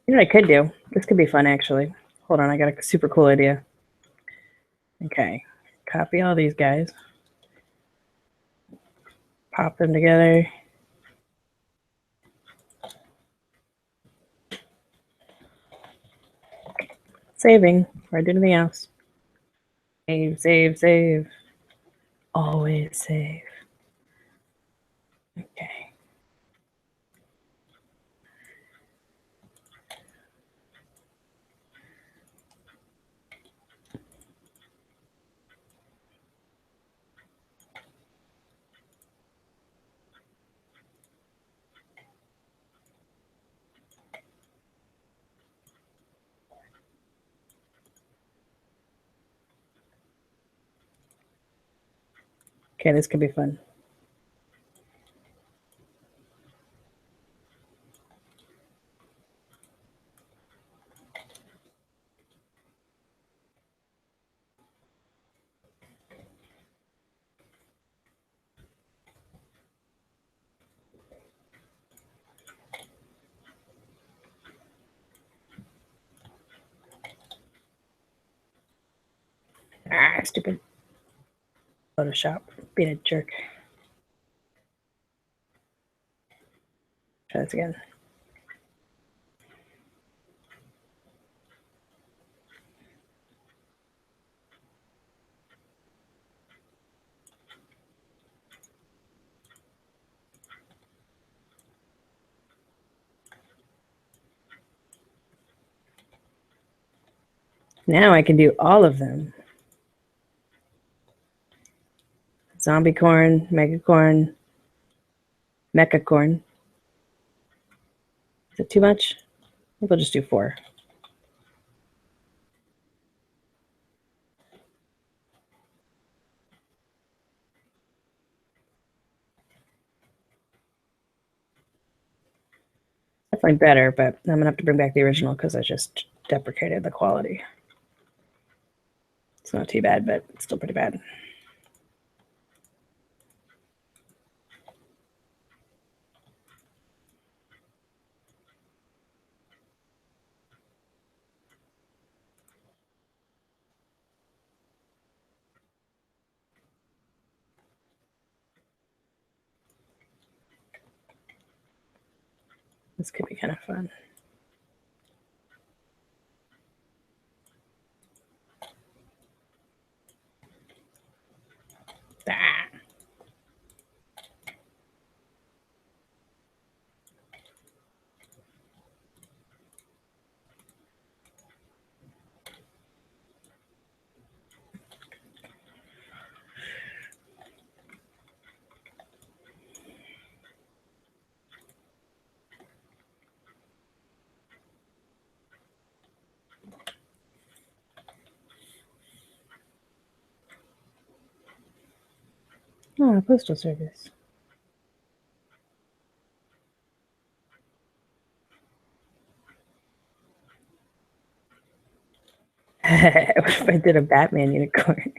You know what I could do? This could be fun, actually. Hold on, I got a super cool idea. Okay, copy all these guys. Pop them together. Saving. Before I do anything else. Save, save, save. Always save. Okay. Okay, this could be fun. Ah, stupid Photoshop. Being a jerk. Try this again. Now I can do all of them. Zombie corn, megacorn, mechacorn. Is it too much? I think we'll just do 4. Definitely better, but I'm gonna have to bring back the original because I just deprecated the quality. It's not too bad, but it's still pretty bad. This could be kind of fun. Ah. Oh, postal service. What if I did a Batman unicorn?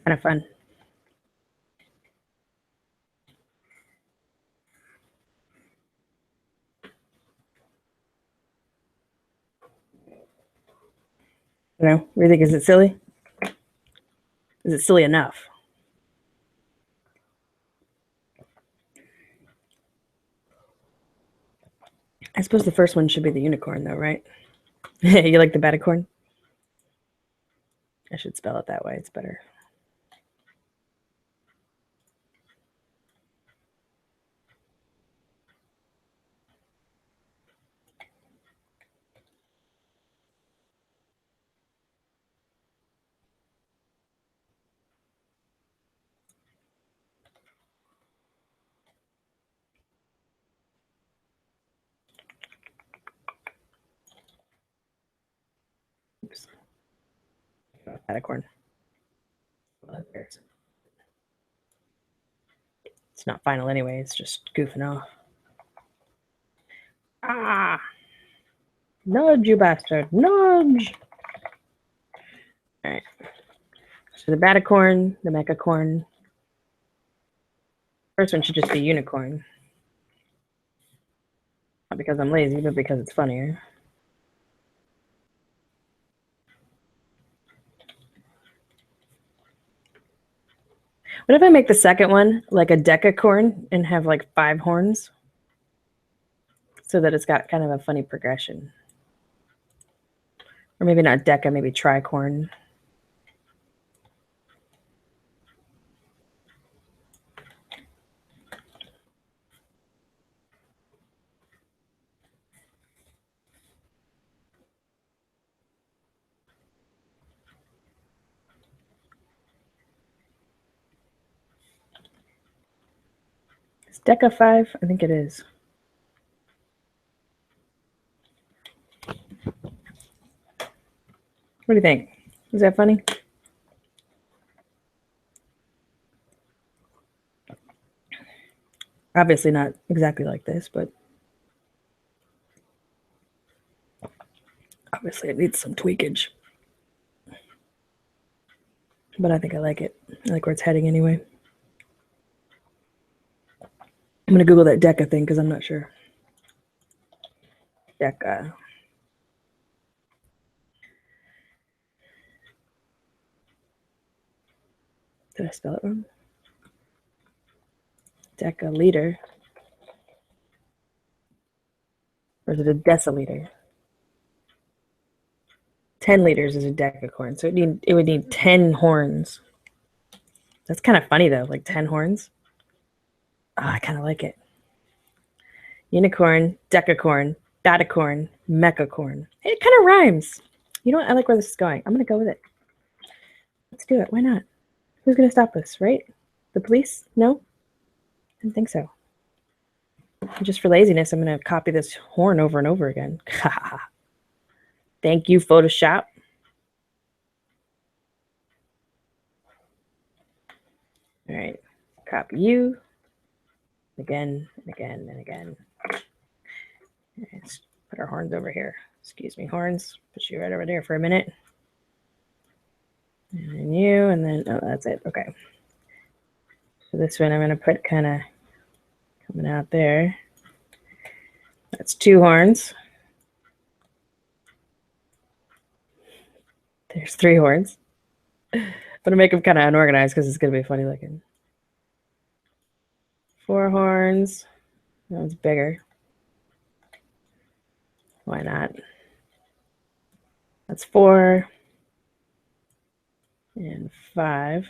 Kind of fun. You know, what do you think? Is it silly? Is it silly enough? I suppose the first one should be the unicorn, though, right? You like the batacorn? I should spell it that way. It's better. Oops. Batacorn. It's not final anyway. It's just goofing off. Ah! Nudge, you bastard. Nudge! Alright. So the batacorn, the mechacorn. First one should just be unicorn. Not because I'm lazy, but because it's funnier. What if I make the second one like a decacorn and have like 5 horns? So that it's got kind of a funny progression. Or maybe not deca, maybe tricorn. Is deca 5? I think it is. What do you think? Is that funny? Obviously not exactly like this, but obviously it needs some tweakage. But I think I like it. I like where it's heading anyway. I'm going to Google that deca thing because I'm not sure. Deca. Did I spell it wrong? Decaliter. Or is it a deciliter? 10 liters is a decacorn, so it would need 10 horns. That's kind of funny though, like 10 horns. Oh, I kind of like it. Unicorn, decacorn, batacorn, mechacorn. It kind of rhymes. You know what? I like where this is going. I'm going to go with it. Let's do it. Why not? Who's going to stop us, right? The police? No? I didn't think so. Just for laziness, I'm going to copy this horn over and over again. Thank you, Photoshop. All right. Copy you. Again, and again, and again. Let's put our horns over here. Excuse me, horns. Put you right over there for a minute. And then you, and then, oh, that's it. Okay. So this one I'm going to put kind of coming out there. That's 2 horns. There's 3 horns. I'm going to make them kind of unorganized because it's going to be funny looking. 4 horns. That one's bigger. Why not? That's 4. And 5.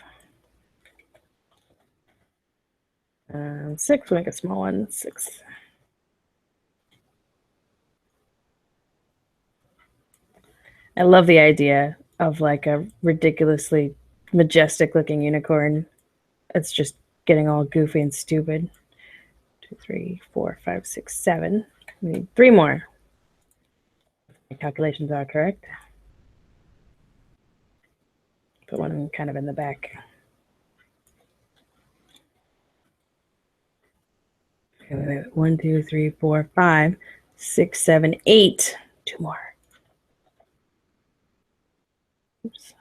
6, we'll make a small one. 6. I love the idea of like a ridiculously majestic looking unicorn. It's just getting all goofy and stupid. 2, 3, 4, 5, 6, 7. We need 3 more. My calculations are correct. Put one kind of in the back. Okay, 1, 2, 3, 4, 5, 6, 7, 8. 2 more. Oops.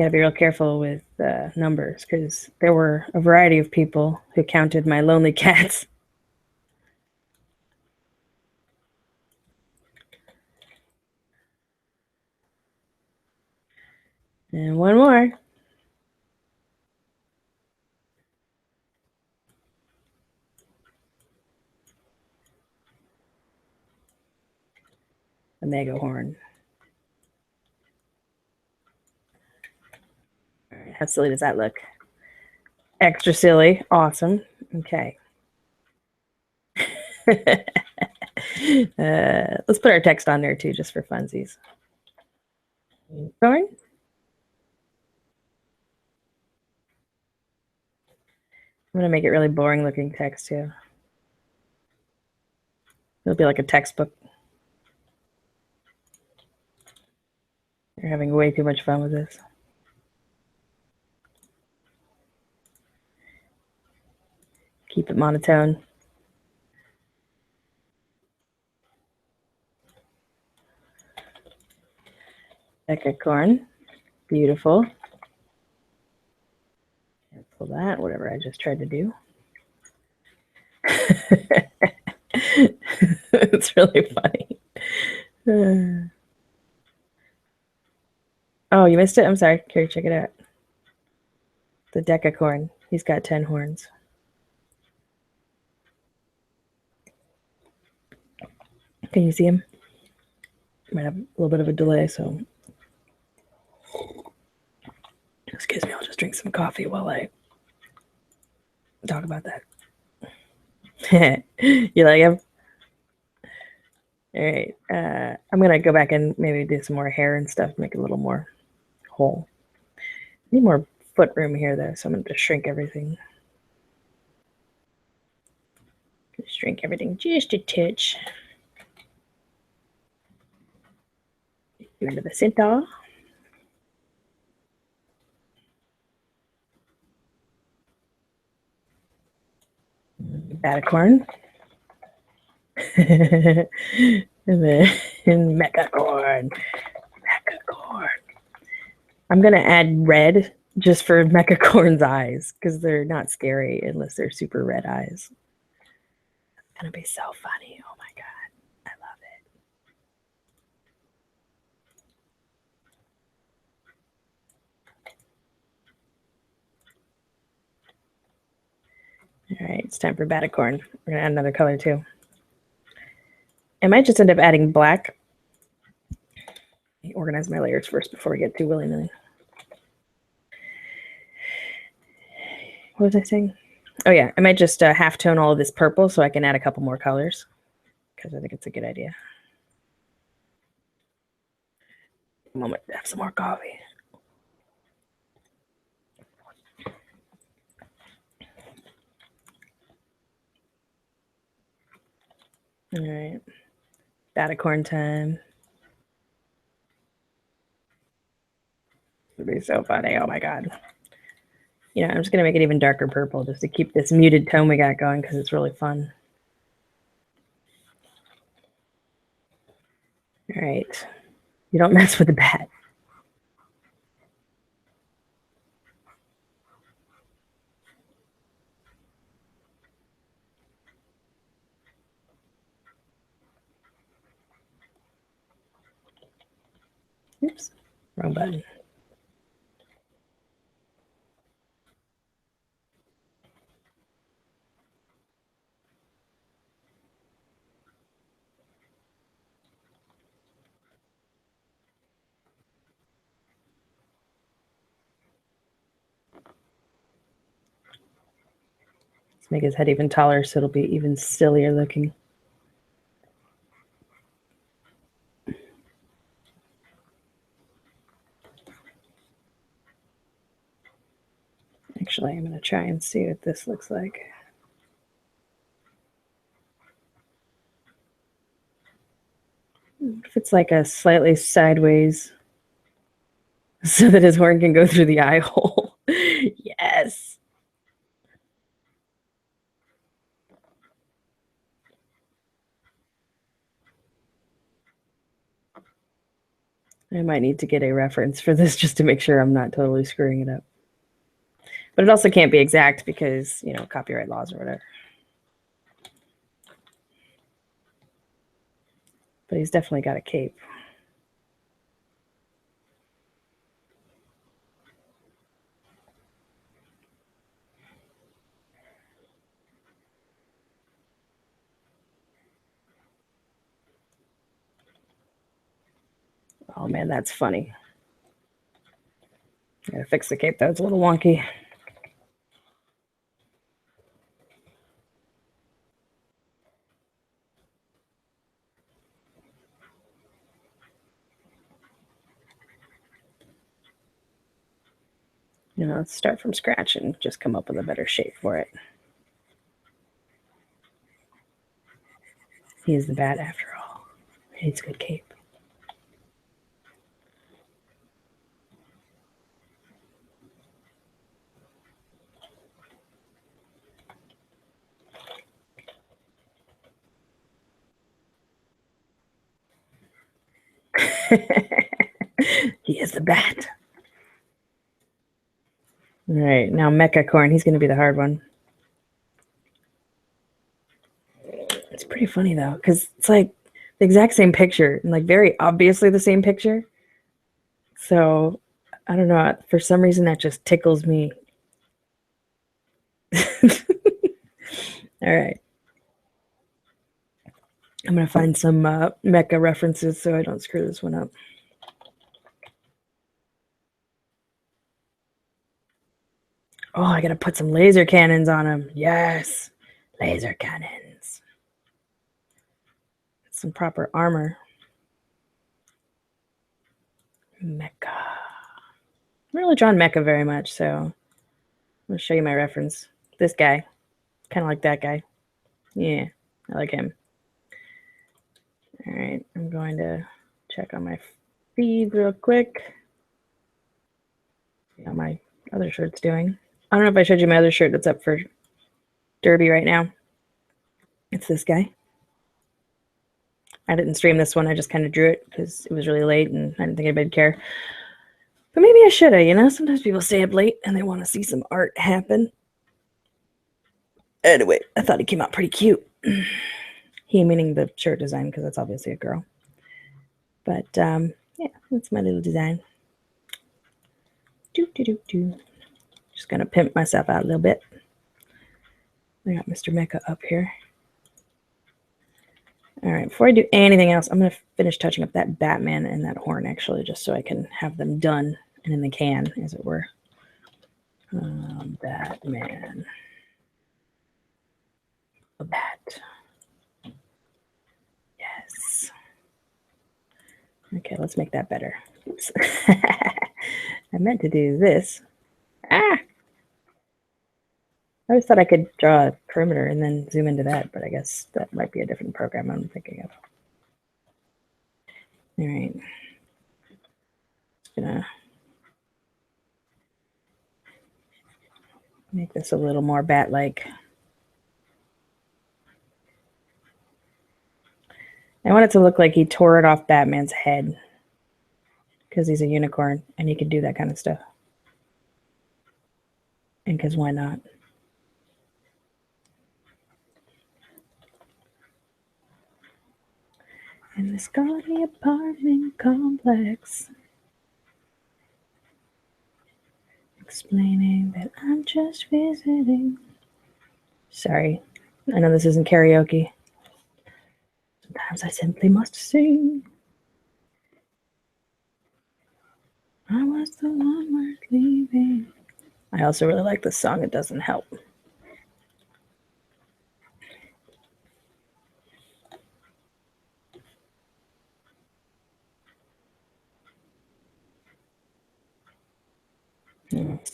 You gotta be real careful with numbers because there were a variety of people who counted my lonely cats. And one more. A mega horn. All right, how silly does that look? Extra silly. Awesome. Okay. Let's put our text on there too, just for funsies. Going? I'm going to make it really boring looking text too. It'll be like a textbook. You're having way too much fun with this. Keep it monotone. Decacorn. Beautiful. Cancel that, whatever I just tried to do. It's really funny. Oh, you missed it? I'm sorry. Carrie, check it out. The Decacorn. He's got 10 horns. Can you see him? Might have a little bit of a delay, so excuse me, I'll just drink some coffee while I talk about that. You like him? All right. I'm going to go back and maybe do some more hair and stuff, make it a little more whole. Need more foot room here, though, so I'm going to shrink everything. Shrink everything just a touch. Get into the center. Batacorn. And then Mechacorn. Mechacorn. I'm going to add red just for Mechacorn's eyes because they're not scary unless they're super red eyes. It's going to be so funny. Oh my God. I love it. All right. It's time for Batacorn. We're going to add another color too. I might just end up adding black. Let me organize my layers first before we get too willy-nilly. What was I saying? Oh yeah, I might just half tone all of this purple so I can add a couple more colors because I think it's a good idea. A moment to have some more coffee. All right, Batacorn time. It'd be so funny. Oh my God. You know, I'm just gonna make it even darker purple just to keep this muted tone we got going because it's really fun. All right, you don't mess with the bat. Oops, wrong button. Let's make his head even taller so it'll be even sillier looking. Actually, I'm going to try and see what this looks like. If it's like a slightly sideways so that his horn can go through the eye hole. Yes. I might need to get a reference for this just to make sure I'm not totally screwing it up. But it also can't be exact because, you know, copyright laws or whatever. But he's definitely got a cape. Oh man, that's funny. Gotta fix the cape though, it's a little wonky. You know, let's start from scratch and just come up with a better shape for it. He is the bat after all. He needs a good cape. He is the bat. All right, now Mecha Corn. He's going to be the hard one. It's pretty funny though, because it's like the exact same picture and like very obviously the same picture. So I don't know. For some reason, that just tickles me. All right. I'm going to find some mecha references so I don't screw this one up. Oh, I got to put some laser cannons on him. Yes. Laser cannons. Some proper armor. Mecha. I'm really drawn mecha very much, so I'm going to show you my reference. This guy. Kind of like that guy. Yeah, I like him. All right, I'm going to check on my feed real quick. See how my other shirt's doing. I don't know if I showed you my other shirt that's up for Derby right now. It's this guy. I didn't stream this one. I just kind of drew it because it was really late and I didn't think anybody'd care. But maybe I should have, you know? Sometimes people stay up late and they want to see some art happen. Anyway, I thought he came out pretty cute. He meaning the shirt design because that's obviously a girl. But yeah, that's my little design. Just gonna pimp myself out a little bit. I got Mr. Mecha up here. All right, before I do anything else, I'm gonna finish touching up that Batman and that horn actually, just so I can have them done and in the can, as it were. Batman. A bat. Yes. Okay, let's make that better. Oops. I meant to do this. Ah! I always thought I could draw a perimeter and then zoom into that, but I guess that might be a different program I'm thinking of. All right. Just gonna make this a little more bat-like. I want it to look like he tore it off Batman's head because he's a unicorn and he can do that kind of stuff. And because why not? In the Scotty apartment complex, explaining that I'm just visiting. Sorry, I know this isn't karaoke. Sometimes I simply must sing. I was the one worth leaving. I also really like this song. It doesn't help.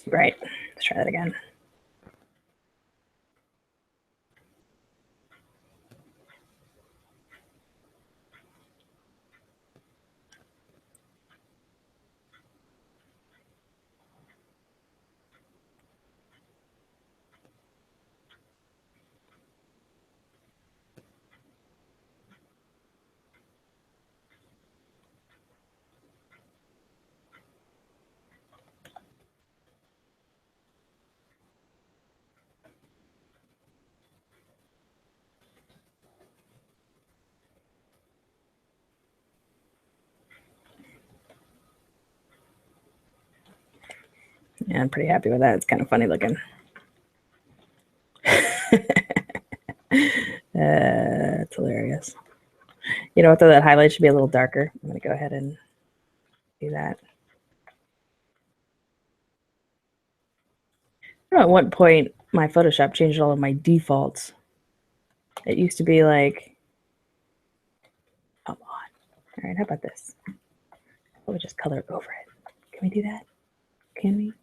Right. Let's try that again. Yeah, I'm pretty happy with that. It's kind of funny looking. It's hilarious. You know what, though? That highlight should be a little darker. I'm going to go ahead and do that. I don't know at what point my Photoshop changed all of my defaults. It used to be like, come on. All right, how about this? We'll just color over it. Can we do that? Can we?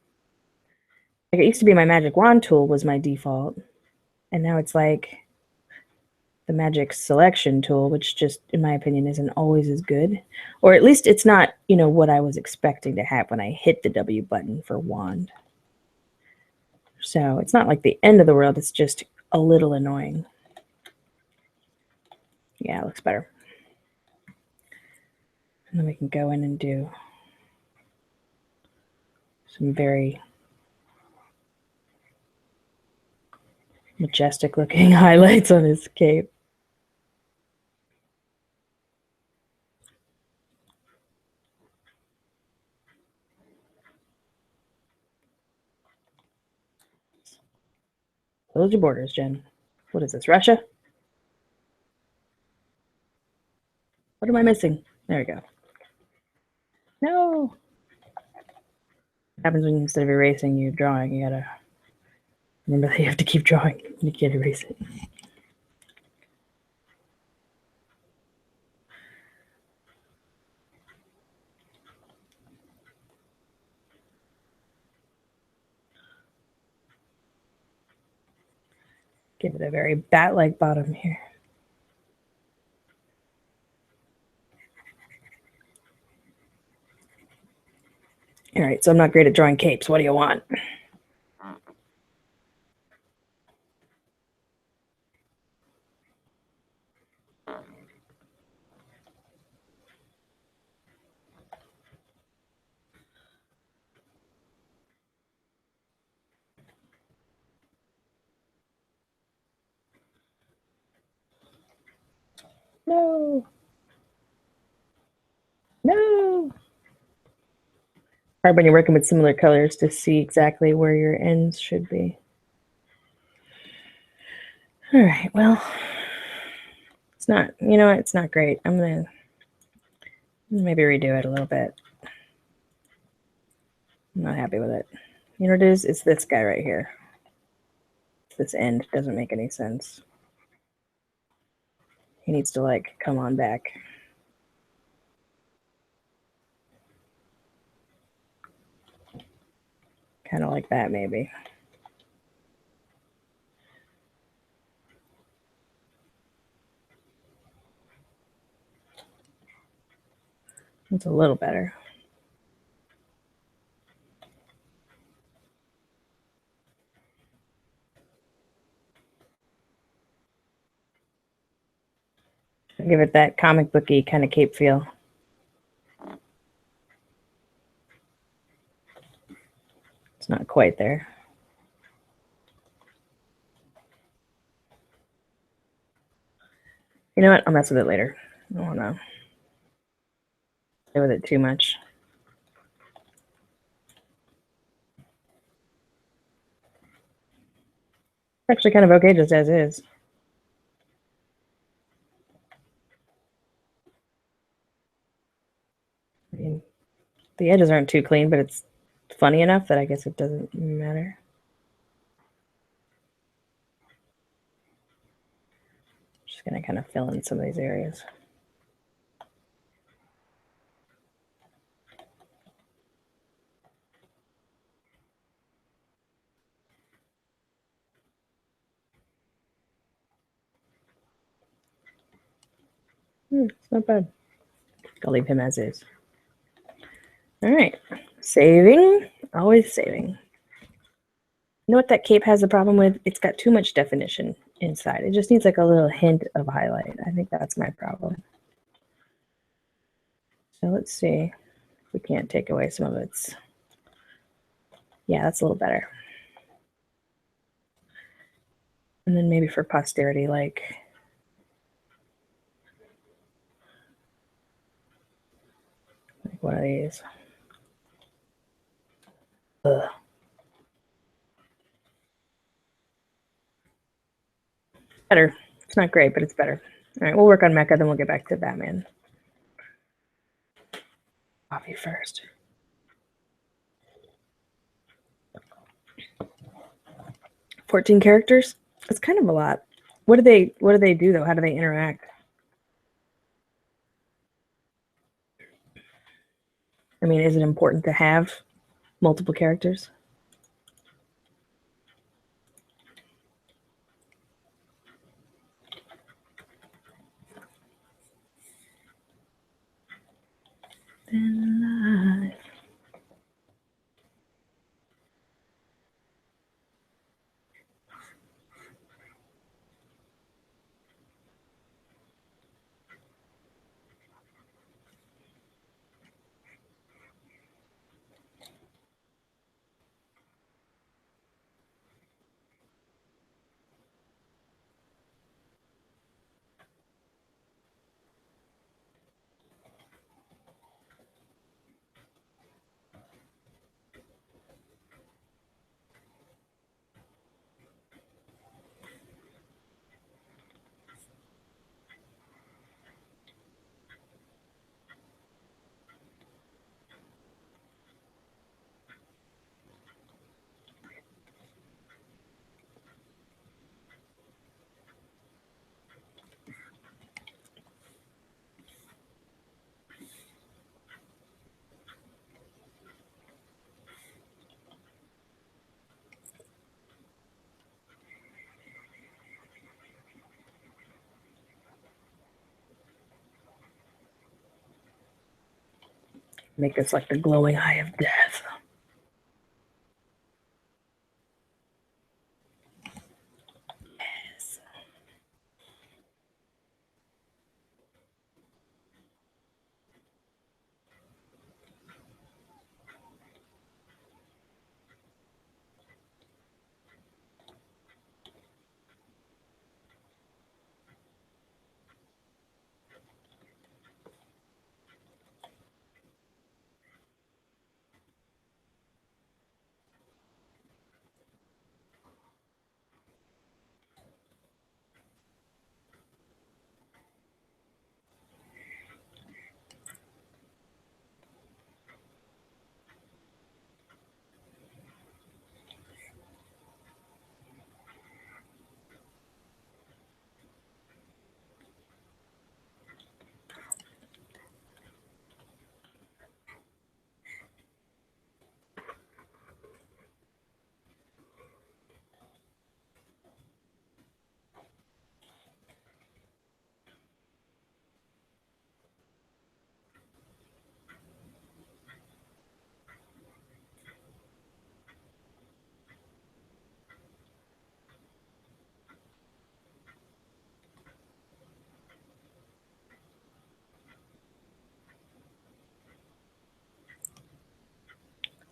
Like, it used to be my magic wand tool was my default, and now it's like the magic selection tool, which just, in my opinion, isn't always as good. Or at least it's not, you know, what I was expecting to have when I hit the W button for wand. So it's not like the end of the world. It's just a little annoying. Yeah, it looks better. And then we can go in and do some very majestic looking highlights on his cape. Close your borders, Jen. What is this, Russia? What am I missing? There we go. No. What happens when instead of erasing, you're drawing? You gotta remember that you have to keep drawing. You can't erase it. Give it a very bat-like bottom here. All right, so I'm not great at drawing capes. What do you want? No. No. Hard when you're working with similar colors to see exactly where your ends should be. All right, well, it's not, you know what, it's not great. I'm gonna maybe redo it a little bit. I'm not happy with it. You know what it is? It's this guy right here. This end doesn't make any sense. He needs to, like, come on back. Kind of like that, maybe. It's a little better. Give it that comic booky kind of cape feel. It's not quite there. You know what? I'll mess with it later. I don't want to play with it too much. It's actually kind of okay just as is. I mean, the edges aren't too clean, but it's funny enough that I guess it doesn't matter. Just going to kind of fill in some of these areas. It's not bad. I'll leave him as is. All right. Saving. Always saving. You know what that cape has a problem with? It's got too much definition inside. It just needs like a little hint of highlight. I think that's my problem. So let's see if we can't take away some of its. Yeah, that's a little better. And then maybe for posterity, like one of these. Ugh. Better. It's not great, but it's better. All right, we'll work on Mecha, then we'll get back to Batman. Coffee first. $14 characters? It's kind of a lot. What do they do though? How do they interact? I mean, is it important to have multiple characters? Then live. Make this like the glowing eye of death. Yes.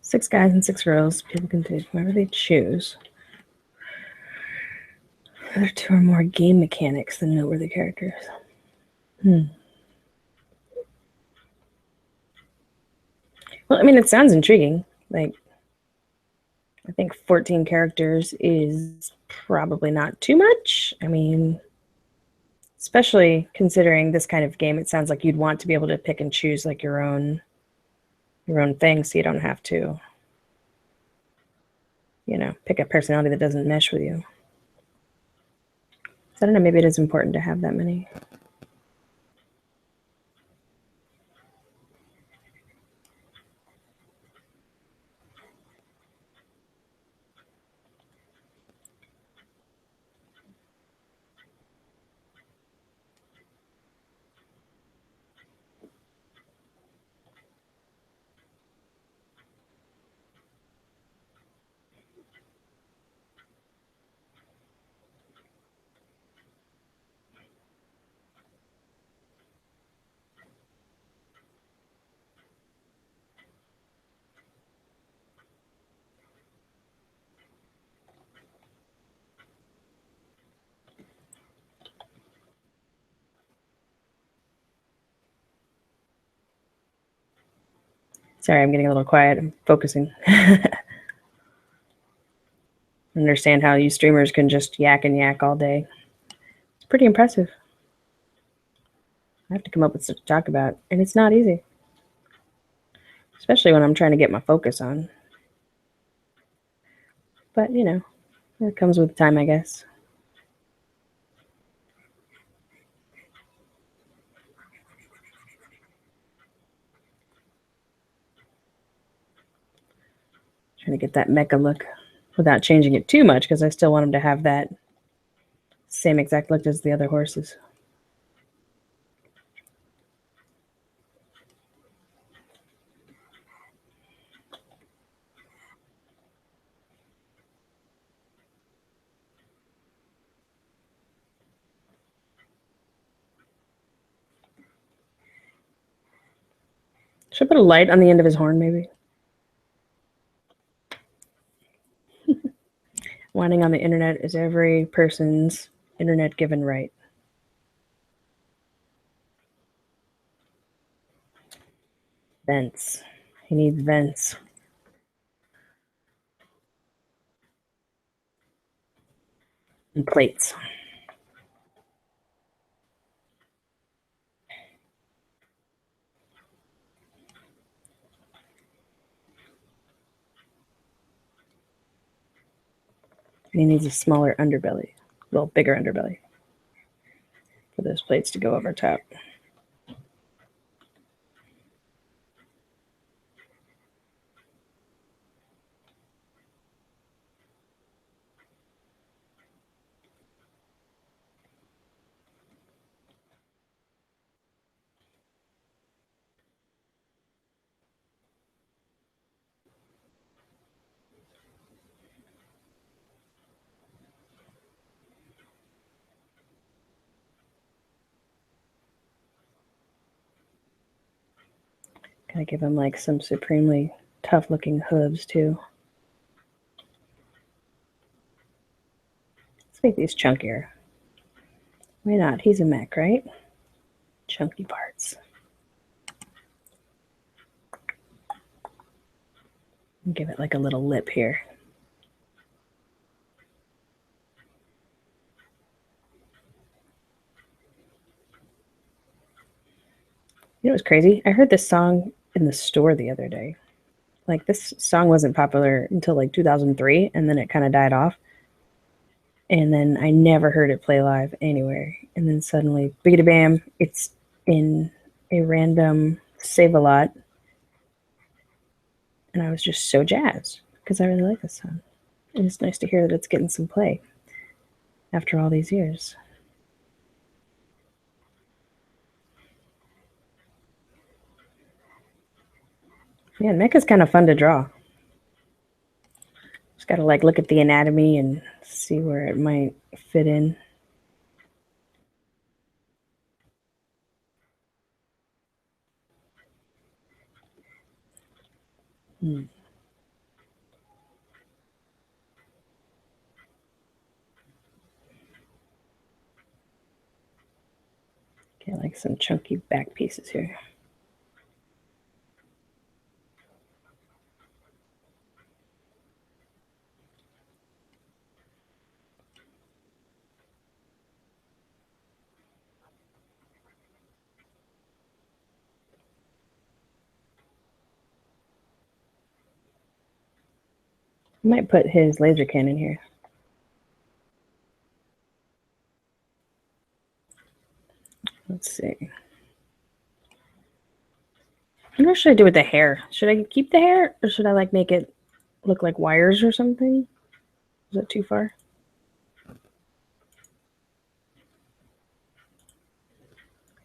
Six guys and 6 girls. People can take whoever they choose. There are 2 or more game mechanics than noteworthy characters. Well, I mean, it sounds intriguing. Like, I think 14 characters is probably not too much. I mean, especially considering this kind of game, it sounds like you'd want to be able to pick and choose like your own thing, so you don't have to, pick a personality that doesn't mesh with you. So I don't know, maybe it is important to have that many. Sorry, I'm getting a little quiet. I'm focusing. Understand how you streamers can just yak and yak all day. pretty impressive. I have to come up with stuff to talk about, and it's not easy. Especially when I'm trying to get my focus on. But, you know, it comes with time, I guess. Trying to get that mecha look without changing it too much because I still want him to have that same exact look as the other horses. Should I put a light on the end of his horn, maybe? Whining on the internet is every person's internet given right. Vents. He needs vents. And plates. And he needs a smaller underbelly. Well, bigger underbelly. For those plates to go over top. Gotta give him like some supremely tough looking hooves too. Let's make these chunkier. Why not? He's a mech, right? Chunky parts. Give it like a little lip here. You know what's crazy? I heard this song in the store the other day. Like, this song wasn't popular until like 2003, and then it kind of died off. And then I never heard it play live anywhere. And then suddenly, biggity bam, it's in a random Save-A-Lot. And I was just so jazzed because I really like this song. And it's nice to hear that it's getting some play after all these years. Yeah, mecha's kind of fun to draw. Just gotta like look at the anatomy and see where it might fit in. Okay, like some chunky back pieces here. I might put his laser cannon here. Let's see. What should I do with the hair? Should I keep the hair, or should I like make it look like wires or something? Is that too far?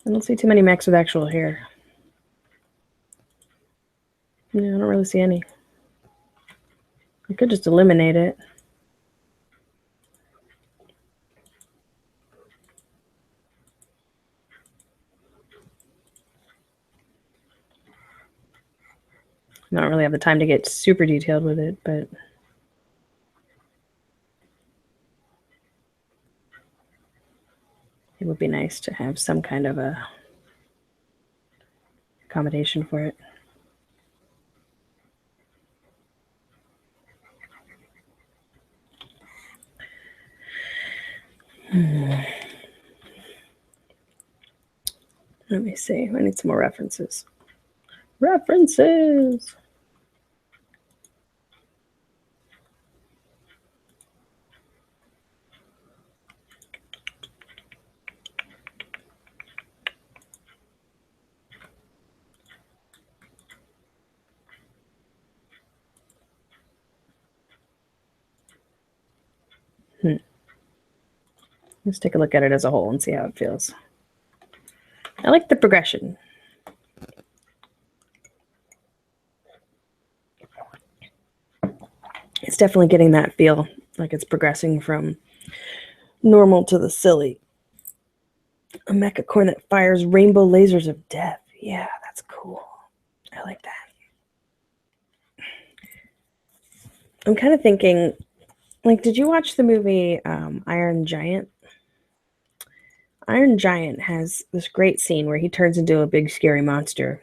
I don't see too many mechs with actual hair. Yeah, I don't really see any. I could just eliminate it. I don't really have the time to get super detailed with it, but it would be nice to have some kind of a accommodation for it. Let me see. I need some more references. References! Let's take a look at it as a whole and see how it feels. I like the progression. It's definitely getting that feel, like it's progressing from normal to the silly. A mecha corn that fires rainbow lasers of death. Yeah, that's cool. I like that. I'm kind of thinking, like, did you watch the movie Iron Giant? Iron Giant has this great scene where he turns into a big scary monster.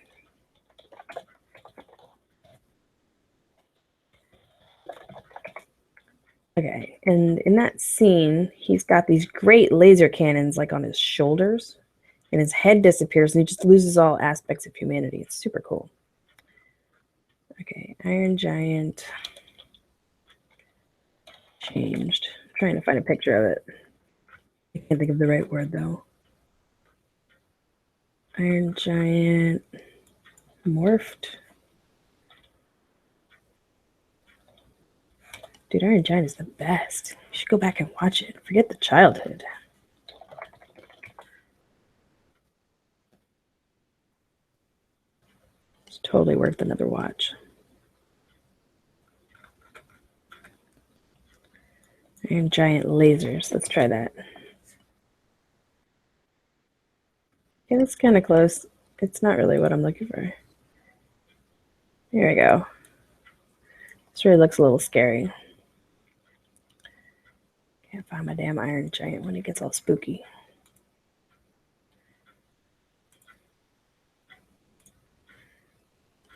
Okay, and in that scene, he's got these great laser cannons like on his shoulders, and his head disappears, and he just loses all aspects of humanity. It's super cool. Okay, Iron Giant changed. I'm trying to find a picture of it. I can't think of the right word though. Iron Giant morphed. Dude, Iron Giant is the best. You should go back and watch it. Forget the childhood. It's totally worth another watch. Iron Giant lasers. Let's try that. Yeah, that's kind of close. It's not really what I'm looking for. Here we go. This really looks a little scary. Can't find my damn Iron Giant when it gets all spooky.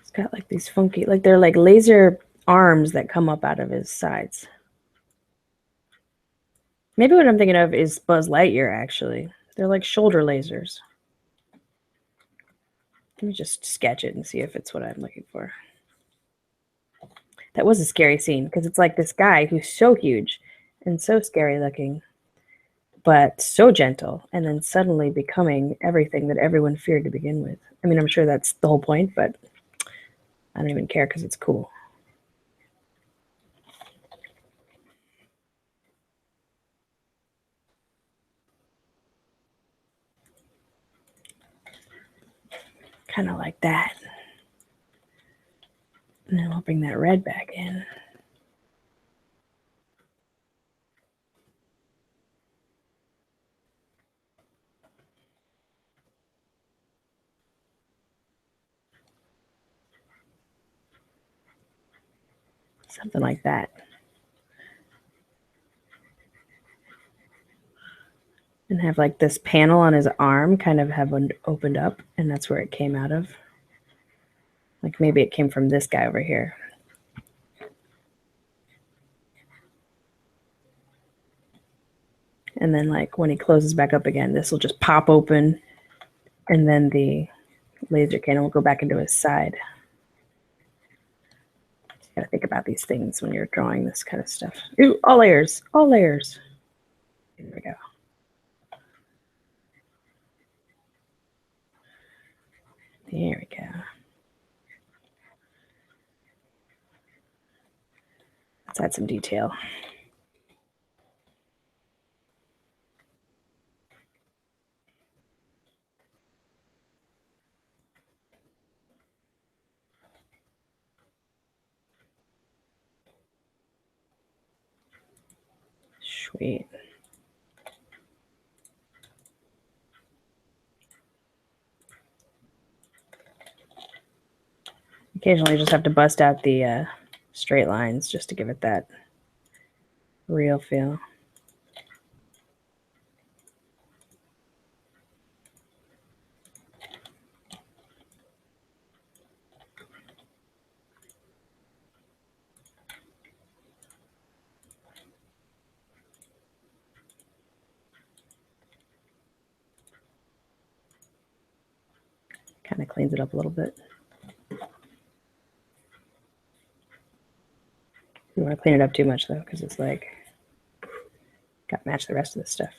It's got like these funky, like they're like laser arms that come up out of his sides. Maybe what I'm thinking of is Buzz Lightyear, actually. They're like shoulder lasers. Let me just sketch it and see if it's what I'm looking for. That was a scary scene because it's like this guy who's so huge and so scary looking, but so gentle, and then suddenly becoming everything that everyone feared to begin with. I mean, I'm sure that's the whole point, but I don't even care because it's cool. Kind of like that. And then I'll bring that red back in. Something like that. And have like this panel on his arm kind of have opened up, and that's where it came out of. Like maybe it came from this guy over here. And then like when he closes back up again, this will just pop open, and then the laser cannon will go back into his side. You gotta think about these things when you're drawing this kind of stuff. Ooh, all layers, all layers. There we go. There we go. Let's add some detail. Sweet. Occasionally you just have to bust out the straight lines just to give it that real feel. cleans it up a little bit. You want to clean it up too much though, because it's like got to match the rest of the stuff.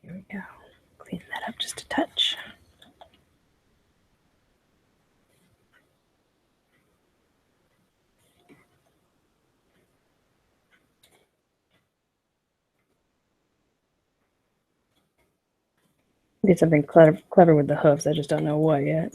Here we go. Clean that up just a touch. Did something clever with the hooves. I just don't know what yet.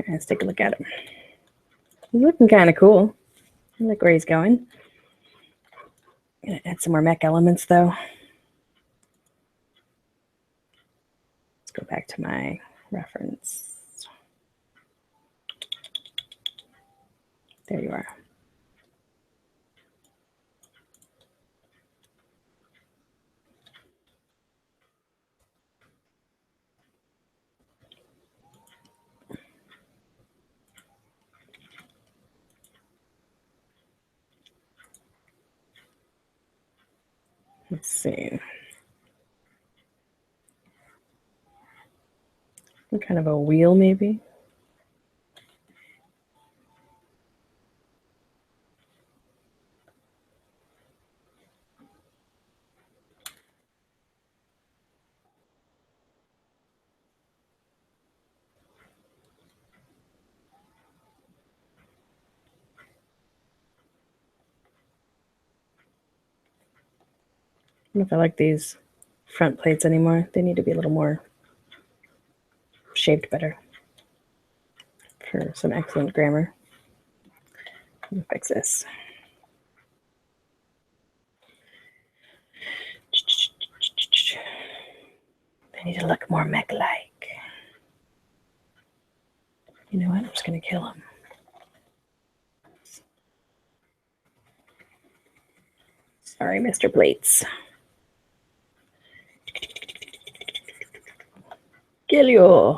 Let's take a look at him. He's looking kind of cool. I like where he's going. I'm gonna add some more mech elements though. Let's go back to my reference. There you are. Let's see. Some kind of a wheel, maybe. I don't know if I like these front plates anymore. They need to be a little more shaped better for some excellent grammar. Let me fix this. They need to look more mech-like. You know what? I'm just going to kill him. Sorry, Mr. Plates. Kill you.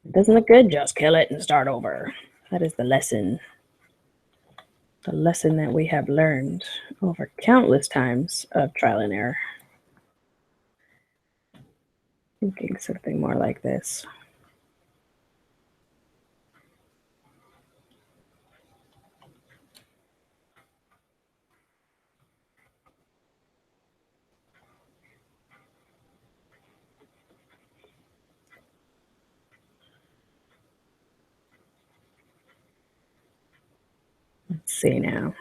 It doesn't look good, just kill it and start over. That is the lesson. The lesson that we have learned over countless times of trial and error. Thinking something more like this. Let's see now.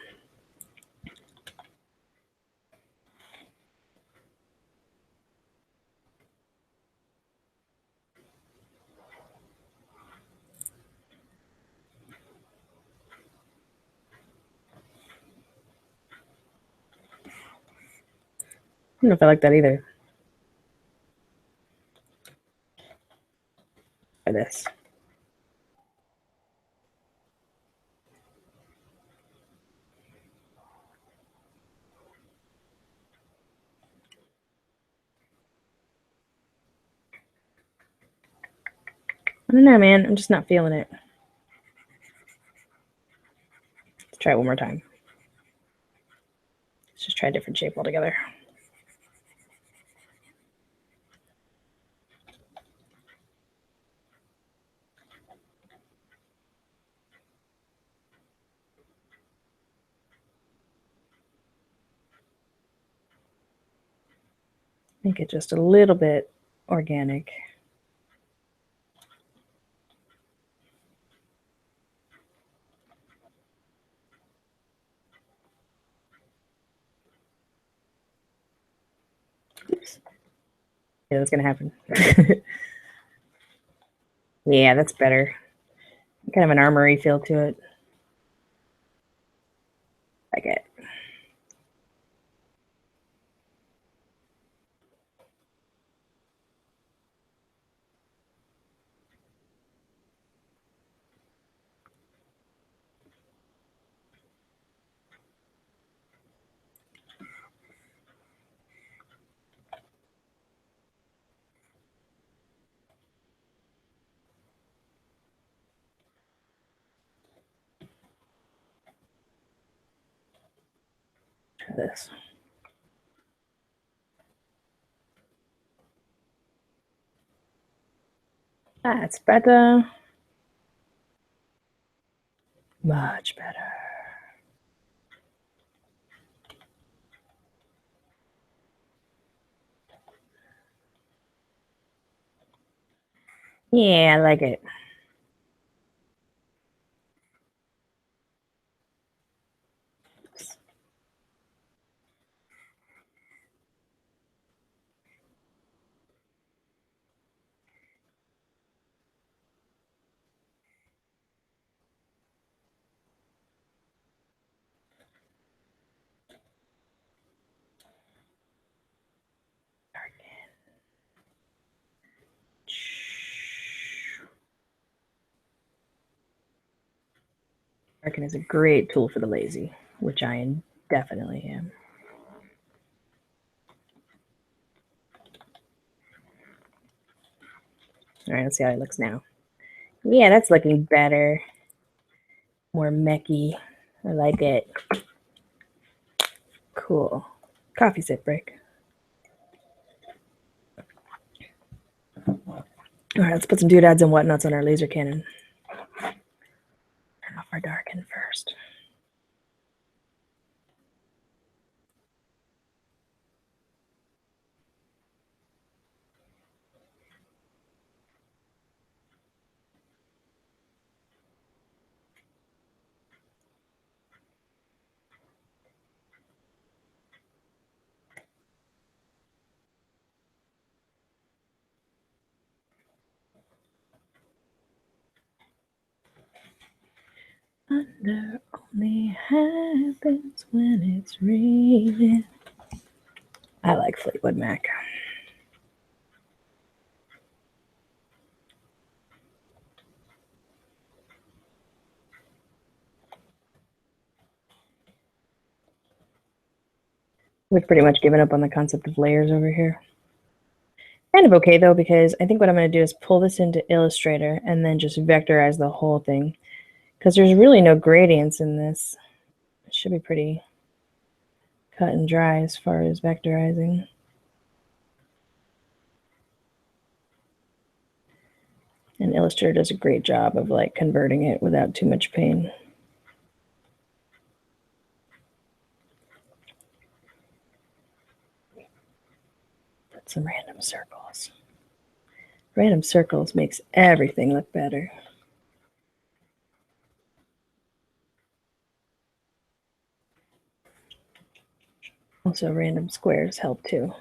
I don't know if I like that either. Or this. I don't know, man. I'm just not feeling it. Try it one more time. Let's just try a different shape altogether. Make it just a little bit organic. Oops. Yeah, that's gonna happen. Yeah, that's better. Kind of an armory feel to it. Like it. Try this. That's better. Much better. Yeah, I like it. Darken is a great tool for the lazy, which I definitely am. All right, let's see how it looks now. Yeah, that's looking better. More mechy. I like it. Cool. Coffee sip break. All right, let's put some doodads and whatnots on our laser cannon. Turn off our darken first. Thunder only happens when it's raining. I like Fleetwood Mac. We've pretty much given up on the concept of layers over here. Kind of okay though, because I think what I'm going to do is pull this into Illustrator and then just vectorize the whole thing. Because there's really no gradients in this. It should be pretty cut and dry as far as vectorizing. And Illustrator does a great job of like converting it without too much pain. Put some random circles. Random circles makes everything look better. Also, random squares help too.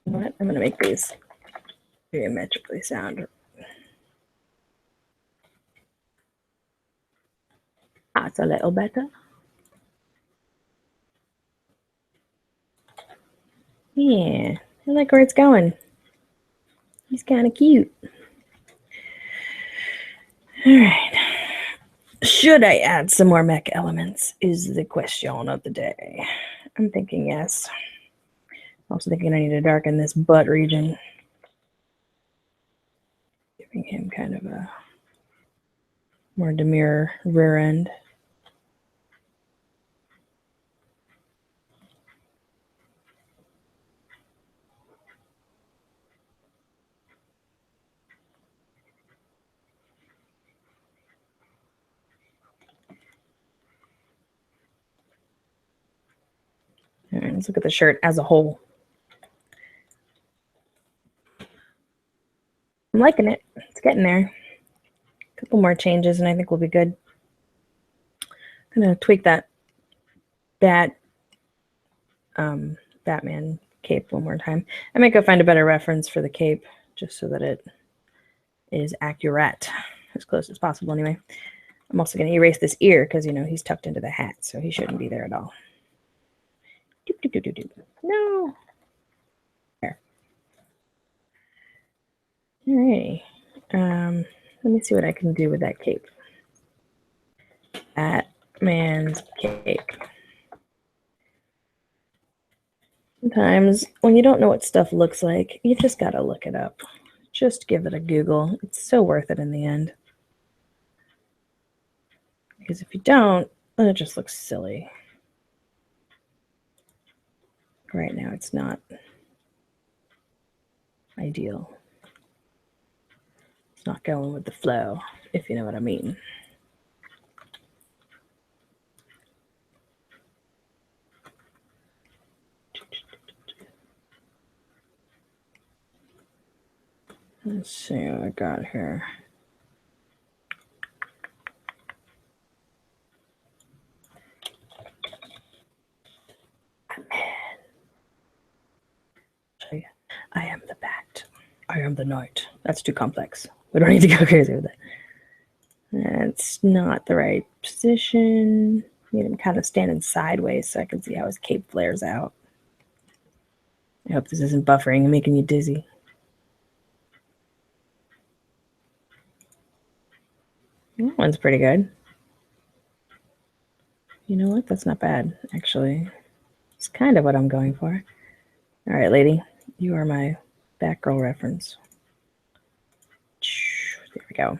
You know what? I'm going to make these geometrically sound. That's a little better. Yeah, I like where it's going. He's kind of cute. All right. Should I add some more mech elements is the question of the day. I'm thinking yes. Also thinking I need to darken this butt region. Giving him kind of a More demure rear end. All right, let's look at the shirt as a whole. I'm liking it. It's getting there. A couple more changes and I think we'll be good. I'm going to tweak that Batman cape one more time. I might go find a better reference for the cape just so that it is accurate, as close as possible anyway. I'm also going to erase this ear because, you know, he's tucked into the hat, so he shouldn't be there at all. Doop, doop, doop, doop, doop. No. There. All right. Let me see what I can do with that cape. Batman's cape. Sometimes when you don't know what stuff looks like, you just got to look it up. Just give it a Google. It's so worth it in the end. Because if you don't, then it just looks silly. Right now, it's not ideal. It's not going with the flow, if you know what I mean. Let's see what I got here. I am the bat. I am the knight. That's too complex. We don't need to go crazy with it. That's not the right position. Need him kind of standing sideways so I can see how his cape flares out. I hope this isn't buffering and making you dizzy. That one's pretty good. You know what? That's not bad, actually. It's kind of what I'm going for. All right, lady. You are my Batgirl reference. There we go.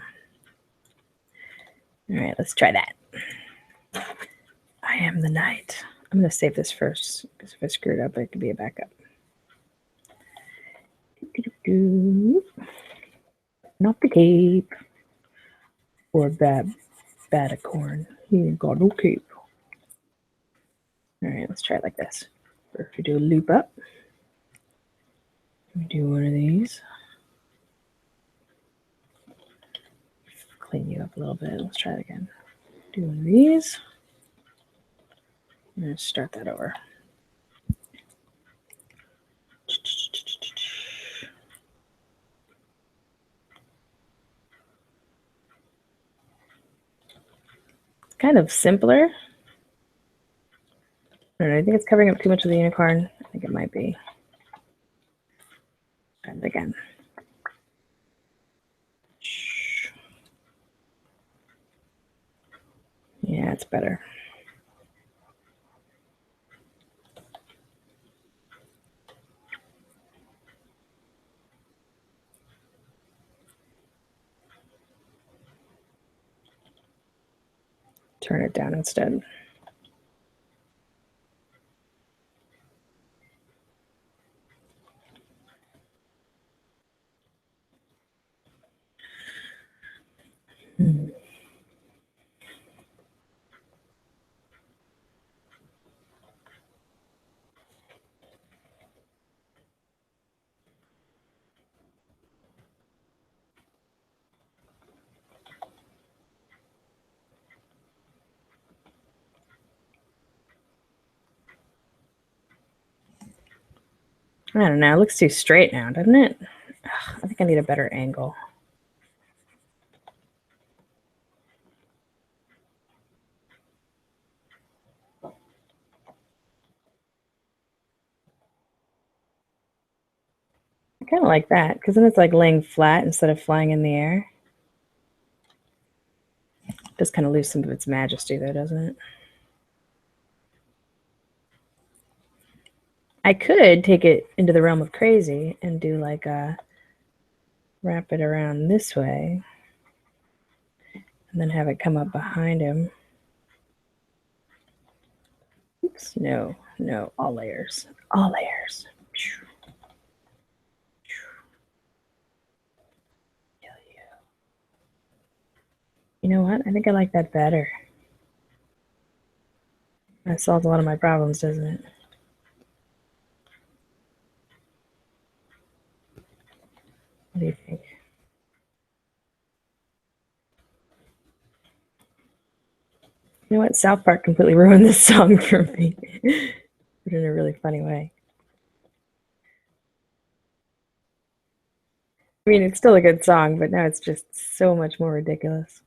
All right, let's try that. I am the knight. I'm going to save this first, because if I screw it up, it could be a backup. Not the cape. Or Batacorn. He ain't got no cape. All right, let's try it like this. First, we do a loop up. We do one of these. Clean you up a little bit. Let's try it again. Do one of these. I'm going to start that over. It's kind of simpler. I don't know. I think it's covering up too much of the unicorn. I think it might be. Try it again. Yeah, it's better. Turn it down instead. I don't know. It looks too straight now, doesn't it? Ugh, I think I need a better angle. I kind of like that because then it's like laying flat instead of flying in the air. It does kind of lose some of its majesty though, doesn't it? I could take it into the realm of crazy and do like a wrap it around this way. And and then have it come up behind him. Oops, no, all layers. All layers. You know what? I think I like that better. That solves a lot of my problems, doesn't it? What do you think? You know what? South Park completely ruined this song for me, but in a really funny way. I mean, it's still a good song, but now it's just so much more ridiculous.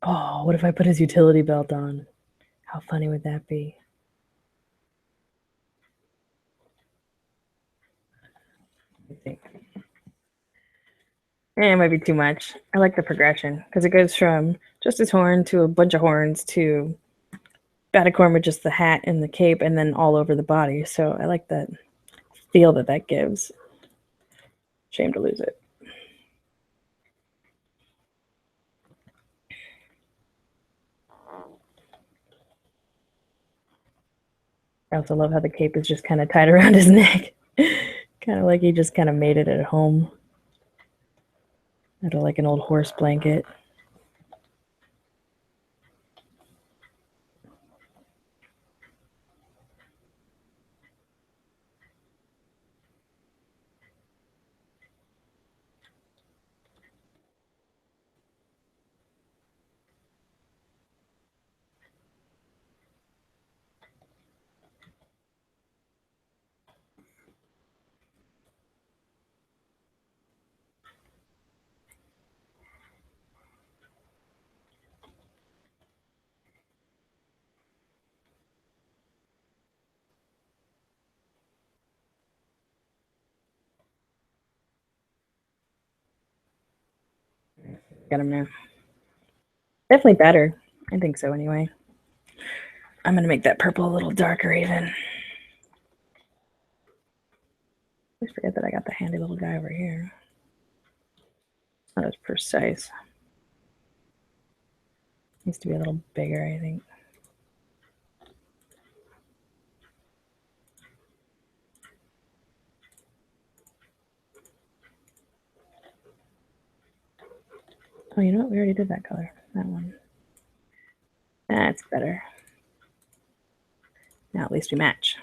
Oh, what if I put his utility belt on? How funny would that be? I think. It might be too much. I like the progression because it goes from just his horn to a bunch of horns to Baticorn with just the hat and the cape and then all over the body. So I like that feel that gives. Shame to lose it. I also love how the cape is just kind of tied around his neck. Kind of like he just kind of made it at home. Out of like an old horse blanket. Got him now. Definitely better. I think so anyway. I'm going to make that purple a little darker even. I always forget that I got the handy little guy over here. Not as precise. Needs to be a little bigger, I think. Oh, you know what? We already did that color. That one. That's better. Now at least we match.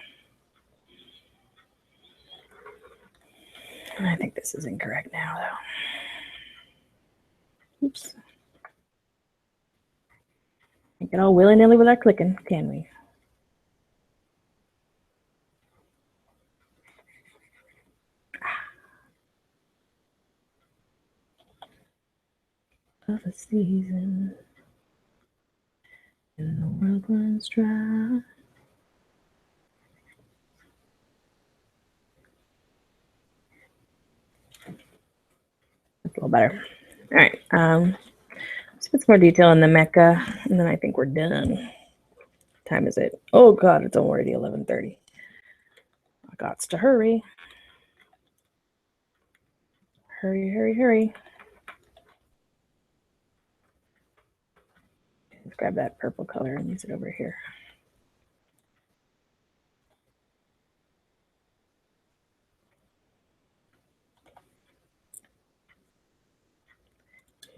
I think this is incorrect now, though. Oops. Can't get all willy-nilly without clicking, can we? Of a season, and the world runs dry. That's a little better. All right. Let's put some more detail in the mecha, and then I think we're done. What time is it? Oh God, it's already 11:30. I got to hurry. Hurry, hurry, hurry. Let's grab that purple color and use it over here.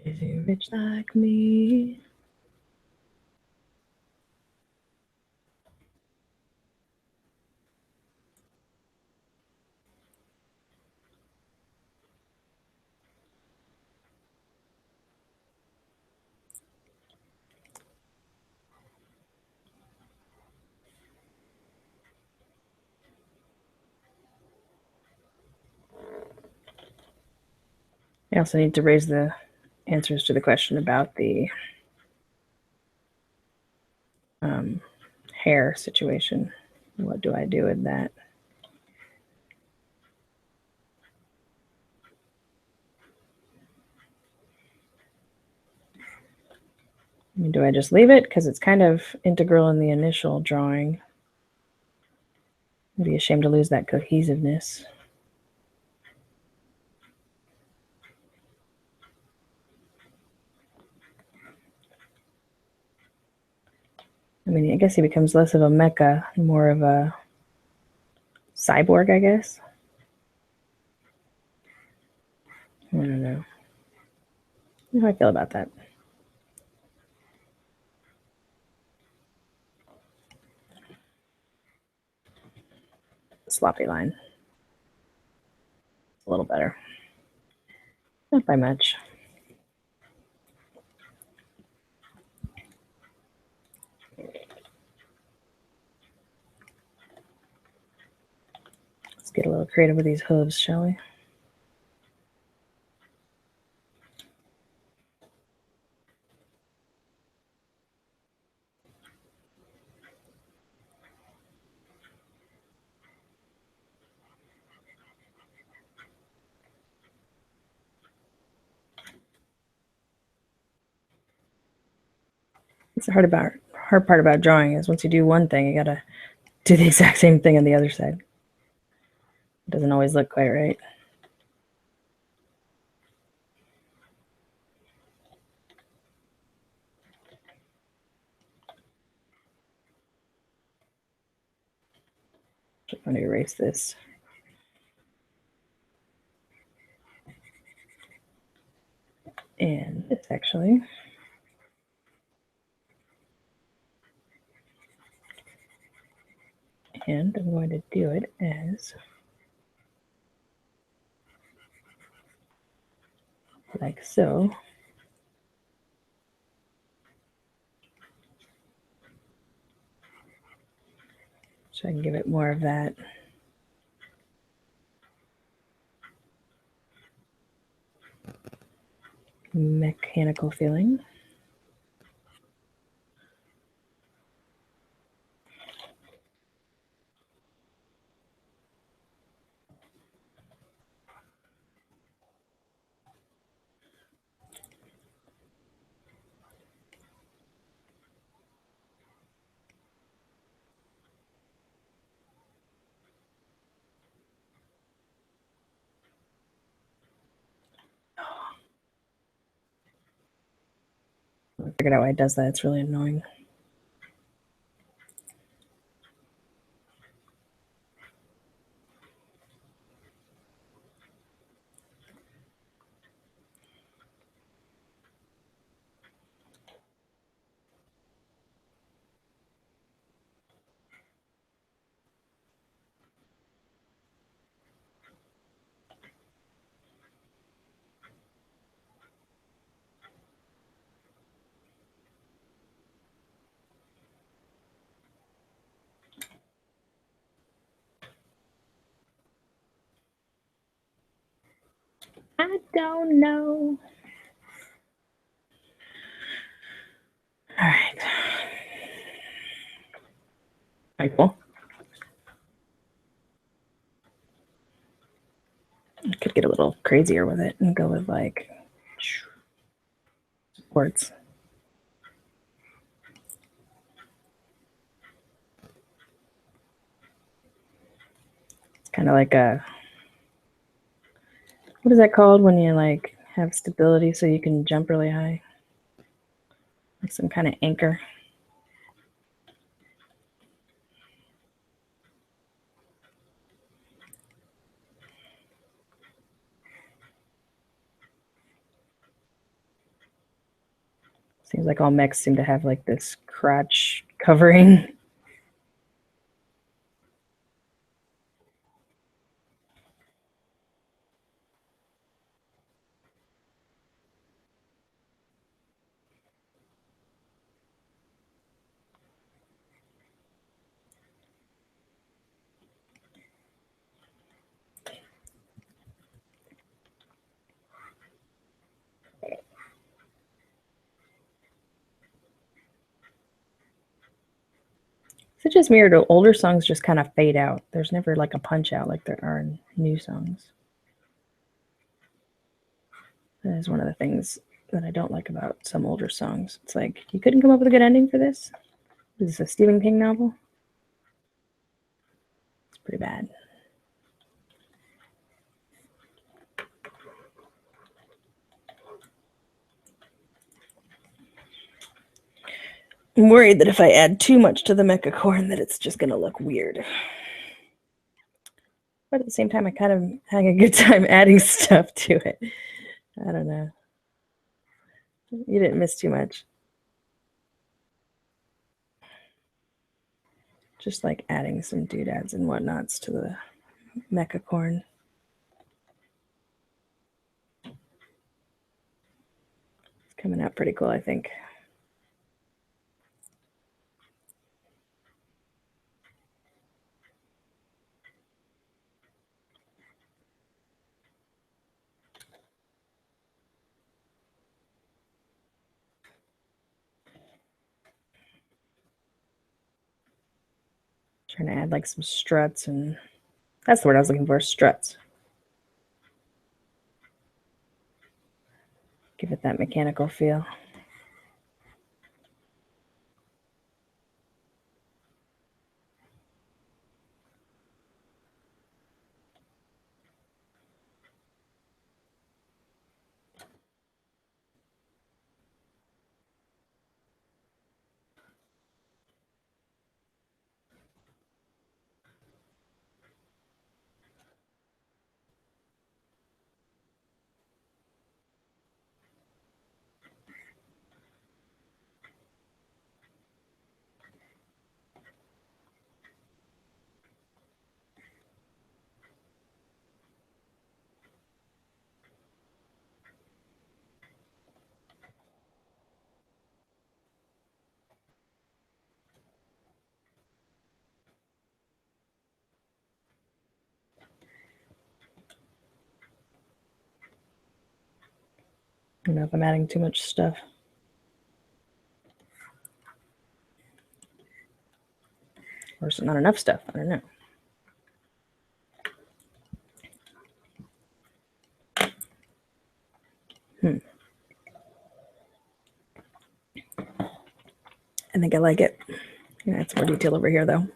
Is you rich like me? I also need to raise the answers to the question about the hair situation. What do I do with that? I mean, do I just leave it? Because it's kind of integral in the initial drawing. I'd be ashamed to lose that cohesiveness. I mean, I guess he becomes less of a mecha, more of a cyborg, I guess. I don't know. How do I feel about that? Sloppy line. A little better. Not by much. Let's get a little creative with these hooves, shall we? It's the hard part about drawing is once you do one thing, you gotta do the exact same thing on the other side. It doesn't always look quite right. I'm going to erase this. And this actually. And I'm going to do it as like so. So I can give it more of that mechanical feeling. I figured out why it does that. It's really annoying. I don't know. All right. Very cool. I could get a little crazier with it and go with like supports. It's kind of like a, what is that called when you like have stability so you can jump really high? Like some kind of anchor. Seems like all mechs seem to have like this crotch covering. it just me or do older songs just kind of fade out? There's never like a punch out like there are in new songs. That is one of the things that I don't like about some older songs. It's like, you couldn't come up with a good ending for this? Is this a Stephen King novel? It's pretty bad. I'm worried that if I add too much to the mecha corn that it's just going to look weird. But at the same time, I kind of having a good time adding stuff to it. I don't know. You didn't miss too much. Just like adding some doodads and whatnots to the mecha corn. It's coming out pretty cool, I think. Trying to add like some struts, and that's the word I was looking for, struts. Give it that mechanical feel. I don't know if I'm adding too much stuff. Or is it not enough stuff? I don't know. I think I like it. Yeah, it's more detail over here, though.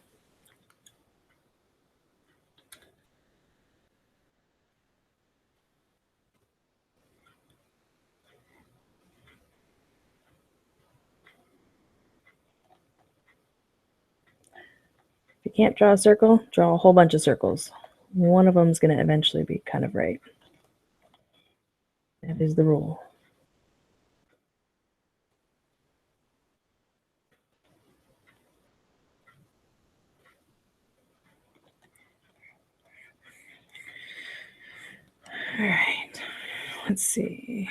If you can't draw a circle, draw a whole bunch of circles. One of them is going to eventually be kind of right. That is the rule. All right, let's see.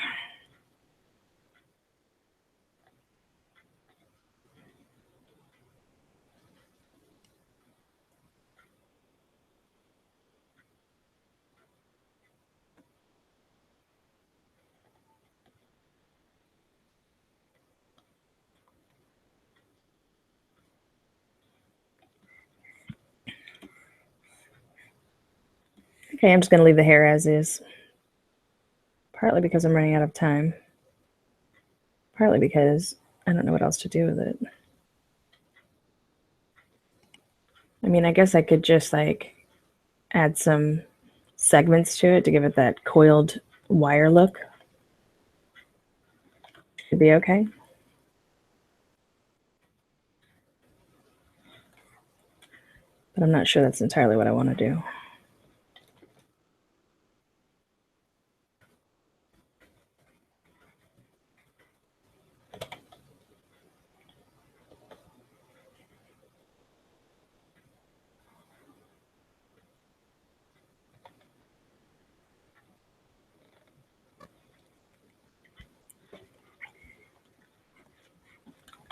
Okay, I'm just going to leave the hair as is. Partly because I'm running out of time. Partly because I don't know what else to do with it. I mean, I guess I could just like add some segments to it to give it that coiled wire look. Should be okay. But I'm not sure that's entirely what I want to do.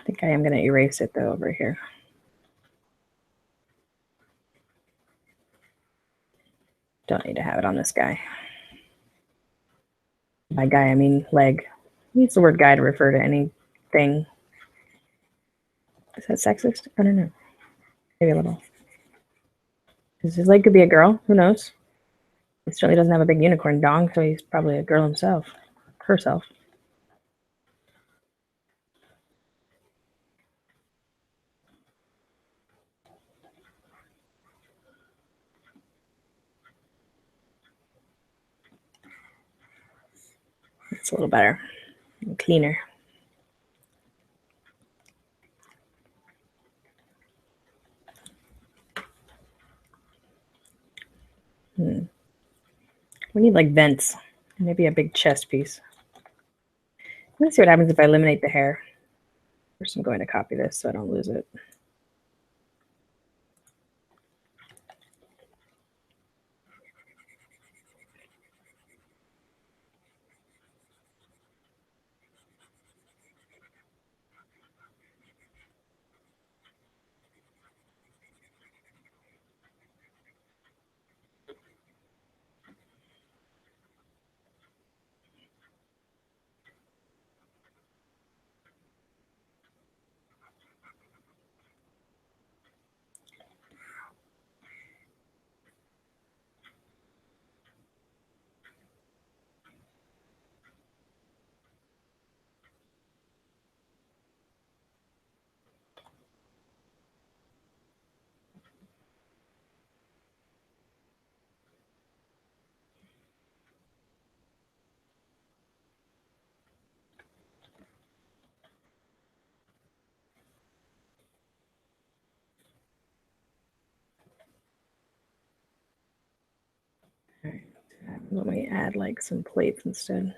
I think I am going to erase it though over here. Don't need to have it on this guy. By guy, I mean leg. Use the word guy to refer to anything. Is that sexist? I don't know. Maybe a little. His leg could be a girl. Who knows? He certainly doesn't have a big unicorn dong, so he's probably a girl himself. Herself. It's a little better and cleaner. We need like vents. Maybe a big chest piece. Let's see what happens if I eliminate the hair. First, I'm going to copy this so I don't lose it. All right. Let me add like some plates instead.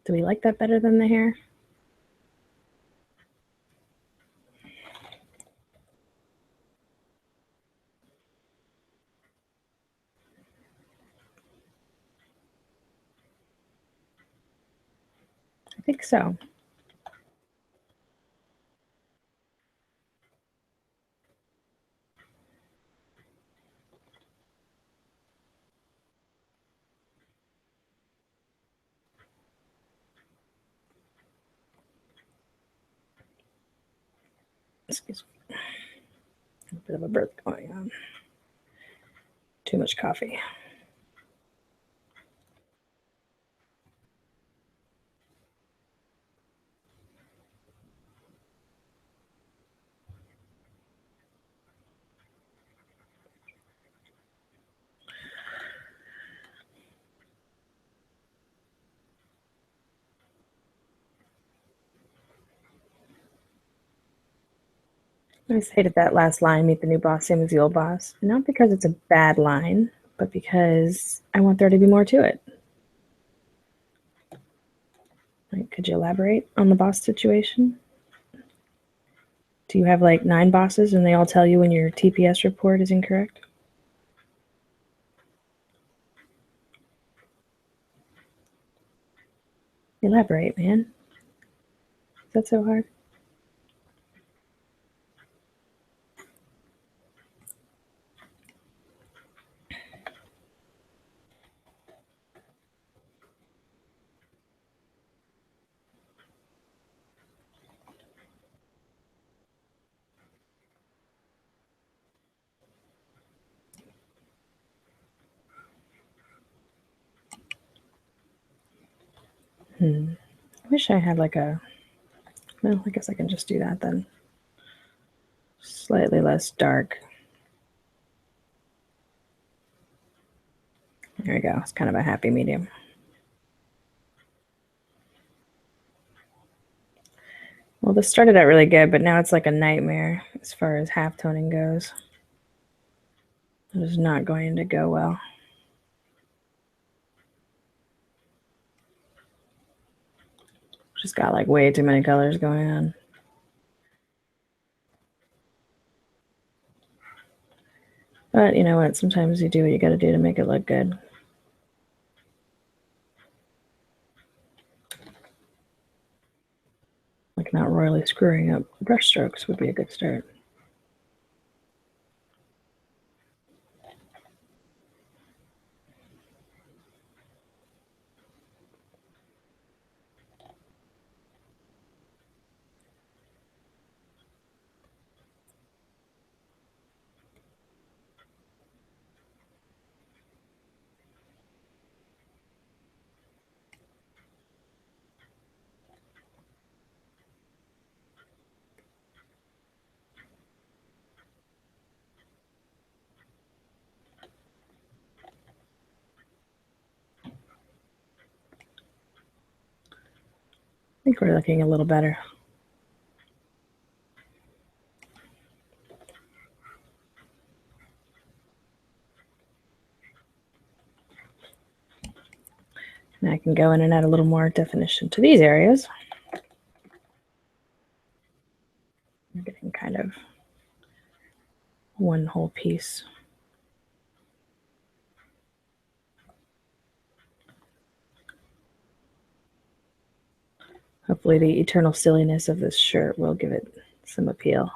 Do we like that better than the hair? I think so. Excuse me. A bit of a birth going on. Too much coffee. I always hated that last line, meet the new boss, same as the old boss. Not because it's a bad line, but because I want there to be more to it. Like, could you elaborate on the boss situation? Do you have like 9 bosses and they all tell you when your TPS report is incorrect? Elaborate, man. Is that so hard? I wish I had like a. Well, I guess I can just do that then. Slightly less dark. There we go. It's kind of a happy medium. Well, this started out really good, but now it's like a nightmare as far as half-toning goes. It is not going to go well. Just got like way too many colors going on. But you know what? Sometimes you do what you gotta do to make it look good. Like not royally screwing up brush strokes would be a good start. I think we're looking a little better. And I can go in and add a little more definition to these areas. We're getting kind of one whole piece. Hopefully the eternal silliness of this shirt will give it some appeal.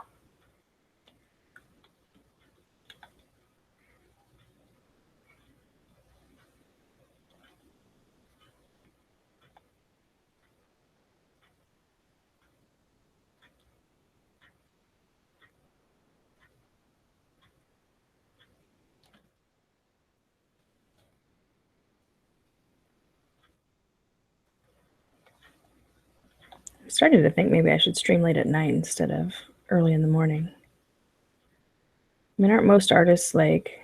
I'm starting to think maybe I should stream late at night instead of early in the morning. I mean, aren't most artists like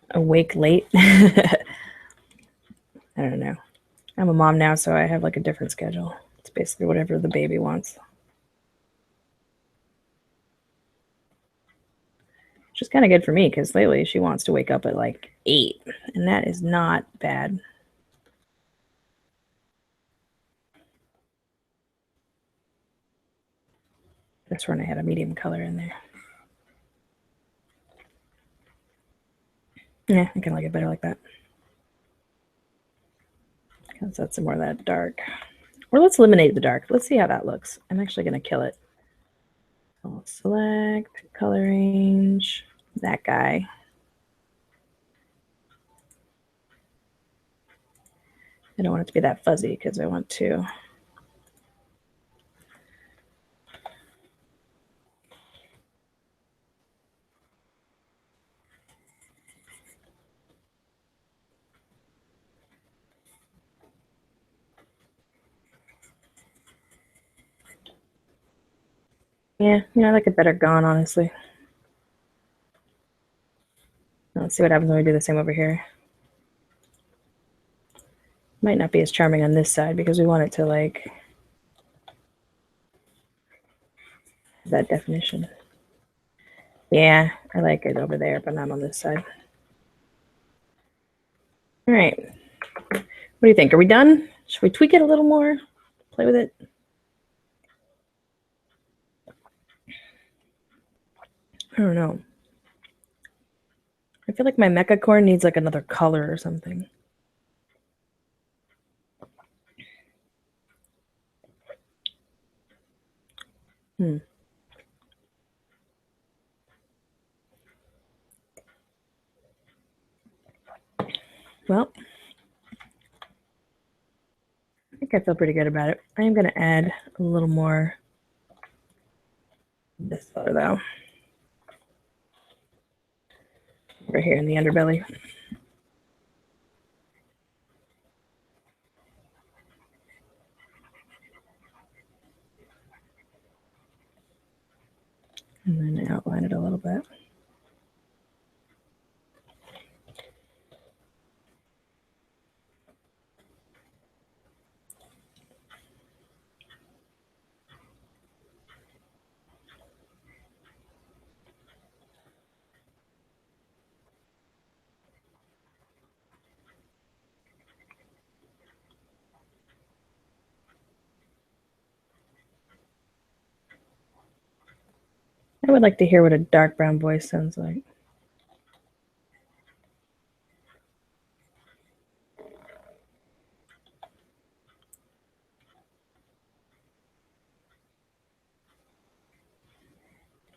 awake late? I don't know. I'm a mom now, so I have like a different schedule. It's basically whatever the baby wants. Which is kind of good for me because lately she wants to wake up at like 8, and that is not bad. That's when I had a medium color in there. Yeah, I kind of like it better like that. Because that's some more of that dark. Or let's eliminate the dark. Let's see how that looks. I'm actually going to kill it. I'll select color range, that guy. I don't want it to be that fuzzy because I want to. Yeah, I like it better gone, honestly. Let's see what happens when we do the same over here. Might not be as charming on this side because we want it to like that definition. Yeah, I like it over there, but not on this side. All right. What do you think? Are we done? Should we tweak it a little more? Play with it? I don't know. I feel like my mecha corn needs like another color or something. Well, I think I feel pretty good about it. I am going to add a little more this color though. Right here in the underbelly. And then outline it a little bit. I would like to hear what a dark brown voice sounds like.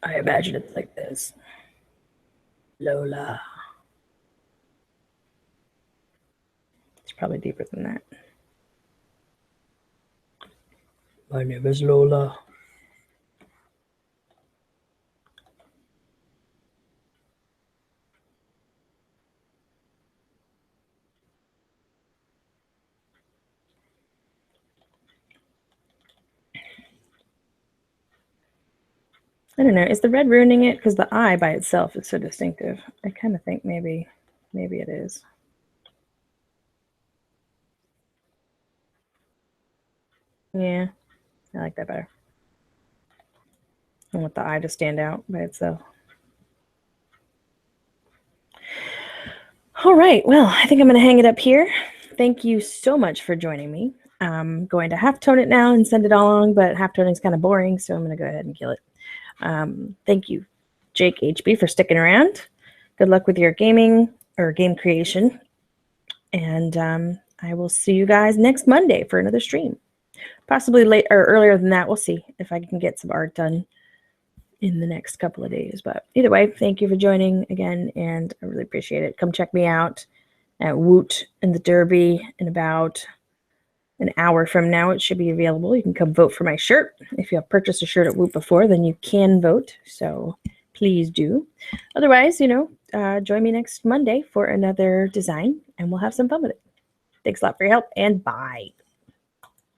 I imagine it's like this. Lola. It's probably deeper than that. My name is Lola. I don't know. Is the red ruining it? Because the eye by itself is so distinctive. I kind of think maybe it is. Yeah, I like that better. I want the eye to stand out by itself. All right. Well, I think I'm going to hang it up here. Thank you so much for joining me. I'm going to halftone it now and send it along, but halftoning is kind of boring, so I'm going to go ahead and kill it. Thank you, Jake HB, for sticking around. Good luck with your gaming or game creation. And I will see you guys next Monday for another stream. Possibly late or earlier than that. We'll see if I can get some art done in the next couple of days. But either way, thank you for joining again, and I really appreciate it. Come check me out at Woot in the Derby in about an hour from now. It should be available. You can come vote for my shirt. If you have purchased a shirt at Woot before, then you can vote. So please do. Otherwise, join me next Monday for another design, and we'll have some fun with it. Thanks a lot for your help, and bye.